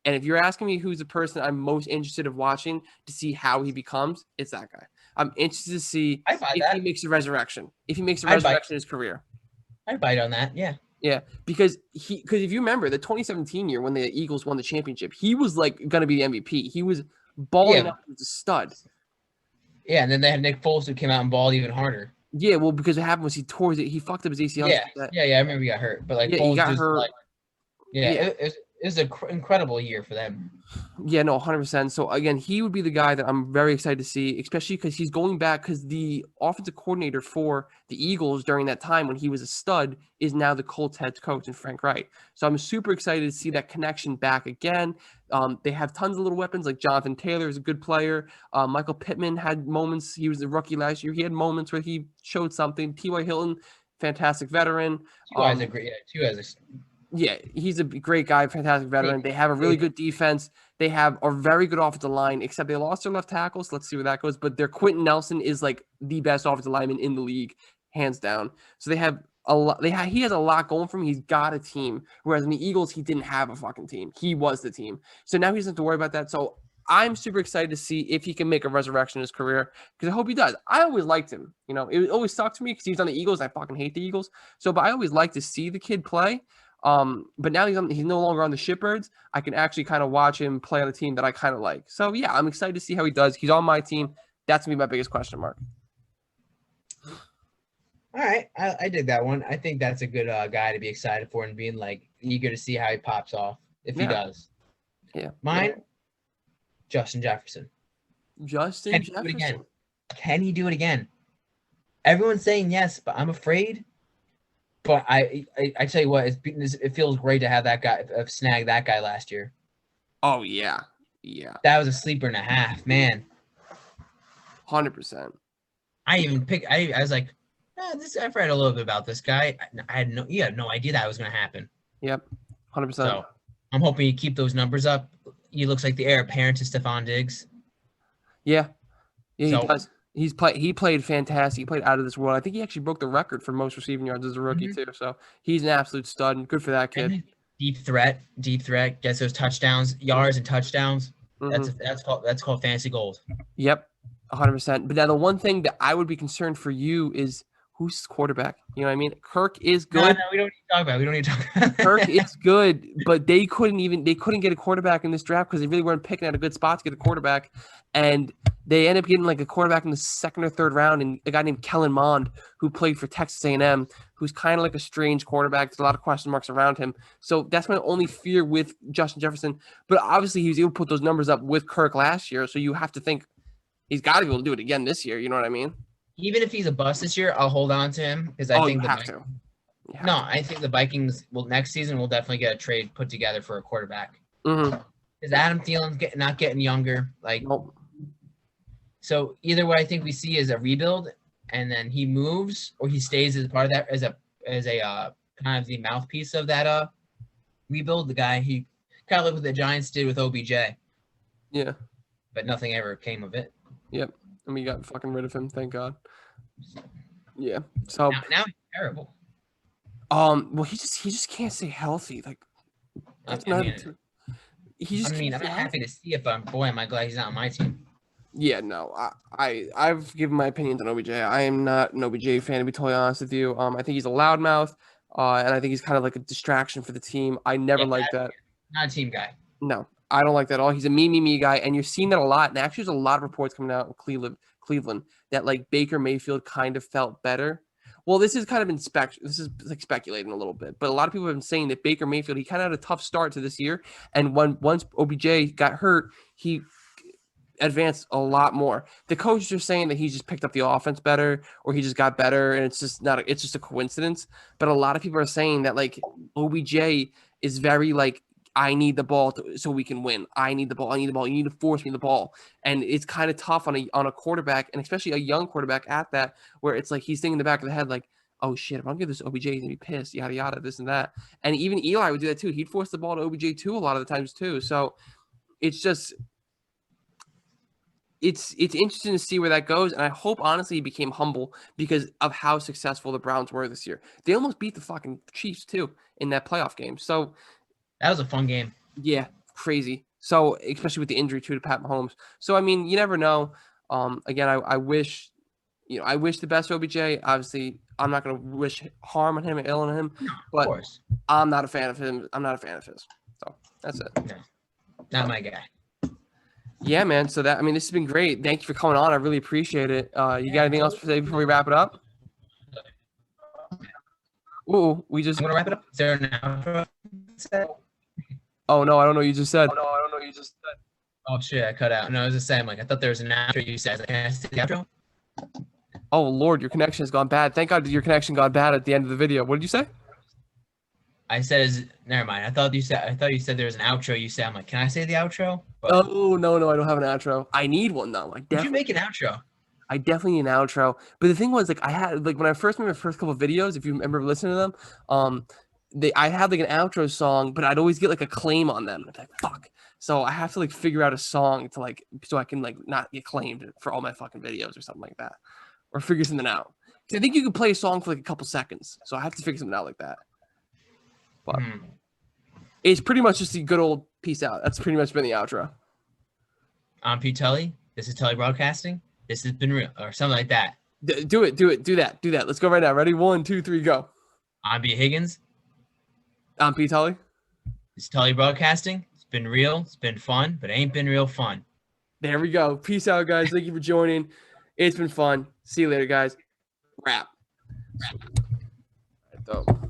And if you're asking me who's the person I'm most interested in watching to see how he becomes, it's that guy. I'm interested to see if he makes a resurrection. If he makes a resurrection in his career. I'd bite on that. Yeah. Yeah, because if you remember the 2017 year when the Eagles won the championship, he was like going to be the MVP. He was balling up as a stud. Yeah, and then they had Nick Foles who came out and balled even harder. Yeah, well, because what happened was he fucked up his ACL. Yeah, I remember he got hurt, but like yeah, Foles he got just hurt. Like, it was an incredible year for them. Yeah, no, 100%. So again, he would be the guy that I'm very excited to see, especially because he's going back because the offensive coordinator for the Eagles during that time when he was a stud is now the Colts head coach and Frank Wright. So I'm super excited to see that connection back again. They have tons of little weapons like Jonathan Taylor is a good player. Michael Pittman had moments. He was a rookie last year. He had moments where he showed something. T.Y. Hilton, fantastic veteran. Yeah, he's a great guy, fantastic veteran. They have a really good defense. They have a very good offensive line, except they lost their left tackle. So let's see where that goes. But their Quentin Nelson is like the best offensive lineman in the league, hands down. So they have a lot. He has a lot going for him. He's got a team. Whereas in the Eagles, he didn't have a fucking team. He was the team. So now he doesn't have to worry about that. So I'm super excited to see if he can make a resurrection in his career because I hope he does. I always liked him. You know, it always sucked to me because he was on the Eagles. I fucking hate the Eagles. So, but I always like to see the kid play. But now he's no longer on the Shitbirds. I can actually kind of watch him play on a team that I kind of like. So yeah, I'm excited to see how he does. He's on my team. That's gonna be my biggest question mark. All right, I dig that one. I think that's a good guy to be excited for and being like eager to see how he pops off if he does. Yeah. Mine, Justin Jefferson. Justin Jefferson. Can he do it again? Everyone's saying yes, but I'm afraid. But I tell you what, it feels great to have that guy, snag that guy last year. Oh yeah, yeah. That was a sleeper and a half, man. 100%. I was like, I've read a little bit about this guy. You had no idea that was going to happen. Yep, 100%. So I'm hoping you keep those numbers up. He looks like the heir apparent to Stephon Diggs. Yeah, he So- does. He played fantastic. He played out of this world. I think he actually broke the record for most receiving yards as a rookie too. So he's an absolute stud. And good for that kid. And deep threat, gets those touchdowns, yards and touchdowns. Mhm. That's called fantasy gold. Yep, 100%. But now the one thing that I would be concerned for you is who's his quarterback. You know what I mean? Kirk is good. No, we don't need to talk about it. We don't need to talk about it. Kirk is good, but they couldn't get a quarterback in this draft because they really weren't picking at a good spot to get a quarterback. And they end up getting like a quarterback in the second or third round, and a guy named Kellen Mond, who played for Texas A&M, who's kind of like a strange quarterback. There's a lot of question marks around him. So that's my only fear with Justin Jefferson. But obviously he was able to put those numbers up with Kirk last year. So you have to think he's got to be able to do it again this year. You know what I mean? Even if he's a bust this year, I'll hold on to him because I think I think the Vikings next season will definitely get a trade put together for a quarterback. Mm-hmm. Is Adam Thielen's not getting younger? Nope. So either what I think we see is a rebuild, and then he moves or he stays as part of that as a kind of the mouthpiece of that rebuild. The guy he kind of like what the Giants did with OBJ. Yeah. But nothing ever came of it. Yep. And we got fucking rid of him, thank God. Yeah. So now he's terrible. Well, he just can't stay healthy. Like that's I'm not happy to see it, but boy, am I glad he's not on my team. Yeah, no, I've given my opinions on OBJ. I am not an OBJ fan, to be totally honest with you. I think he's a loudmouth, and I think he's kind of like a distraction for the team. I never liked that. Not a team guy. No, I don't like that at all. He's a me guy, and you're seeing that a lot. And actually, there's a lot of reports coming out in Cleveland that like Baker Mayfield kind of felt better. Well, this is kind of this is like speculating a little bit, but a lot of people have been saying that Baker Mayfield, he kind of had a tough start to this year, and once OBJ got hurt, he advanced a lot more. The coaches are saying that he just picked up the offense better, or he just got better, and it's just a coincidence. But a lot of people are saying that like OBJ is very like, I need the ball so we can win. I need the ball. You need to force me the ball. And it's kind of tough on a quarterback, and especially a young quarterback at that, where it's like he's thinking in the back of the head like, oh shit, if I don't give this OBJ, he's gonna be pissed, yada yada, this and that. And even Eli would do that too. He'd force the ball to OBJ too a lot of the times too. So it's just it's interesting to see where that goes, and I hope honestly he became humble because of how successful the Browns were this year. They almost beat the fucking Chiefs too in that playoff game. So that was a fun game. Yeah, crazy. So especially with the injury too to Pat Mahomes. So I mean, you never know. Again, I wish the best for OBJ. Obviously, I'm not going to wish harm on him and ill on him, but of course. I'm not a fan of him. I'm not a fan of his. So that's it. No, not my guy. Yeah, man. So this has been great. Thank you for coming on. I really appreciate it. You got anything else to say before we wrap it up? Ooh, we just. I'm gonna wrap it up. Is there an outro? Oh no, I don't know what you just said. Oh shit, I cut out. No, I was just saying, like, I thought there was an outro. You said, like, can I say the outro? Oh Lord, your connection has gone bad. Thank God your connection got bad at the end of the video. What did you say? I said, never mind. I thought you said there was an outro. You said, I'm like, can I say the outro? But, oh no, I don't have an outro. I need one though. Did you make an outro? I definitely need an outro. But the thing was, like, I had like when I first made my first couple of videos, if you remember listening to them, I had like an outro song, but I'd always get like a claim on them. I'd be like, fuck. So I have to like figure out a song to like so I can like not get claimed for all my fucking videos or something like that. Or figure something out. I think you can play a song for like a couple seconds. So I have to figure something out like that. But it's pretty much just the good old peace out. That's pretty much been the outro. I'm Pete Tully. This is Tully Broadcasting. This has been real, or something like that. Do it. Do that. Let's go right now. Ready? 1, 2, 3, go. I'm B. Higgins. I'm Pete Tully. This is Tully Broadcasting. It's been real. It's been fun, but it ain't been real fun. There we go. Peace out, guys. Thank you for joining. It's been fun. See you later, guys. Wrap. All right, dope.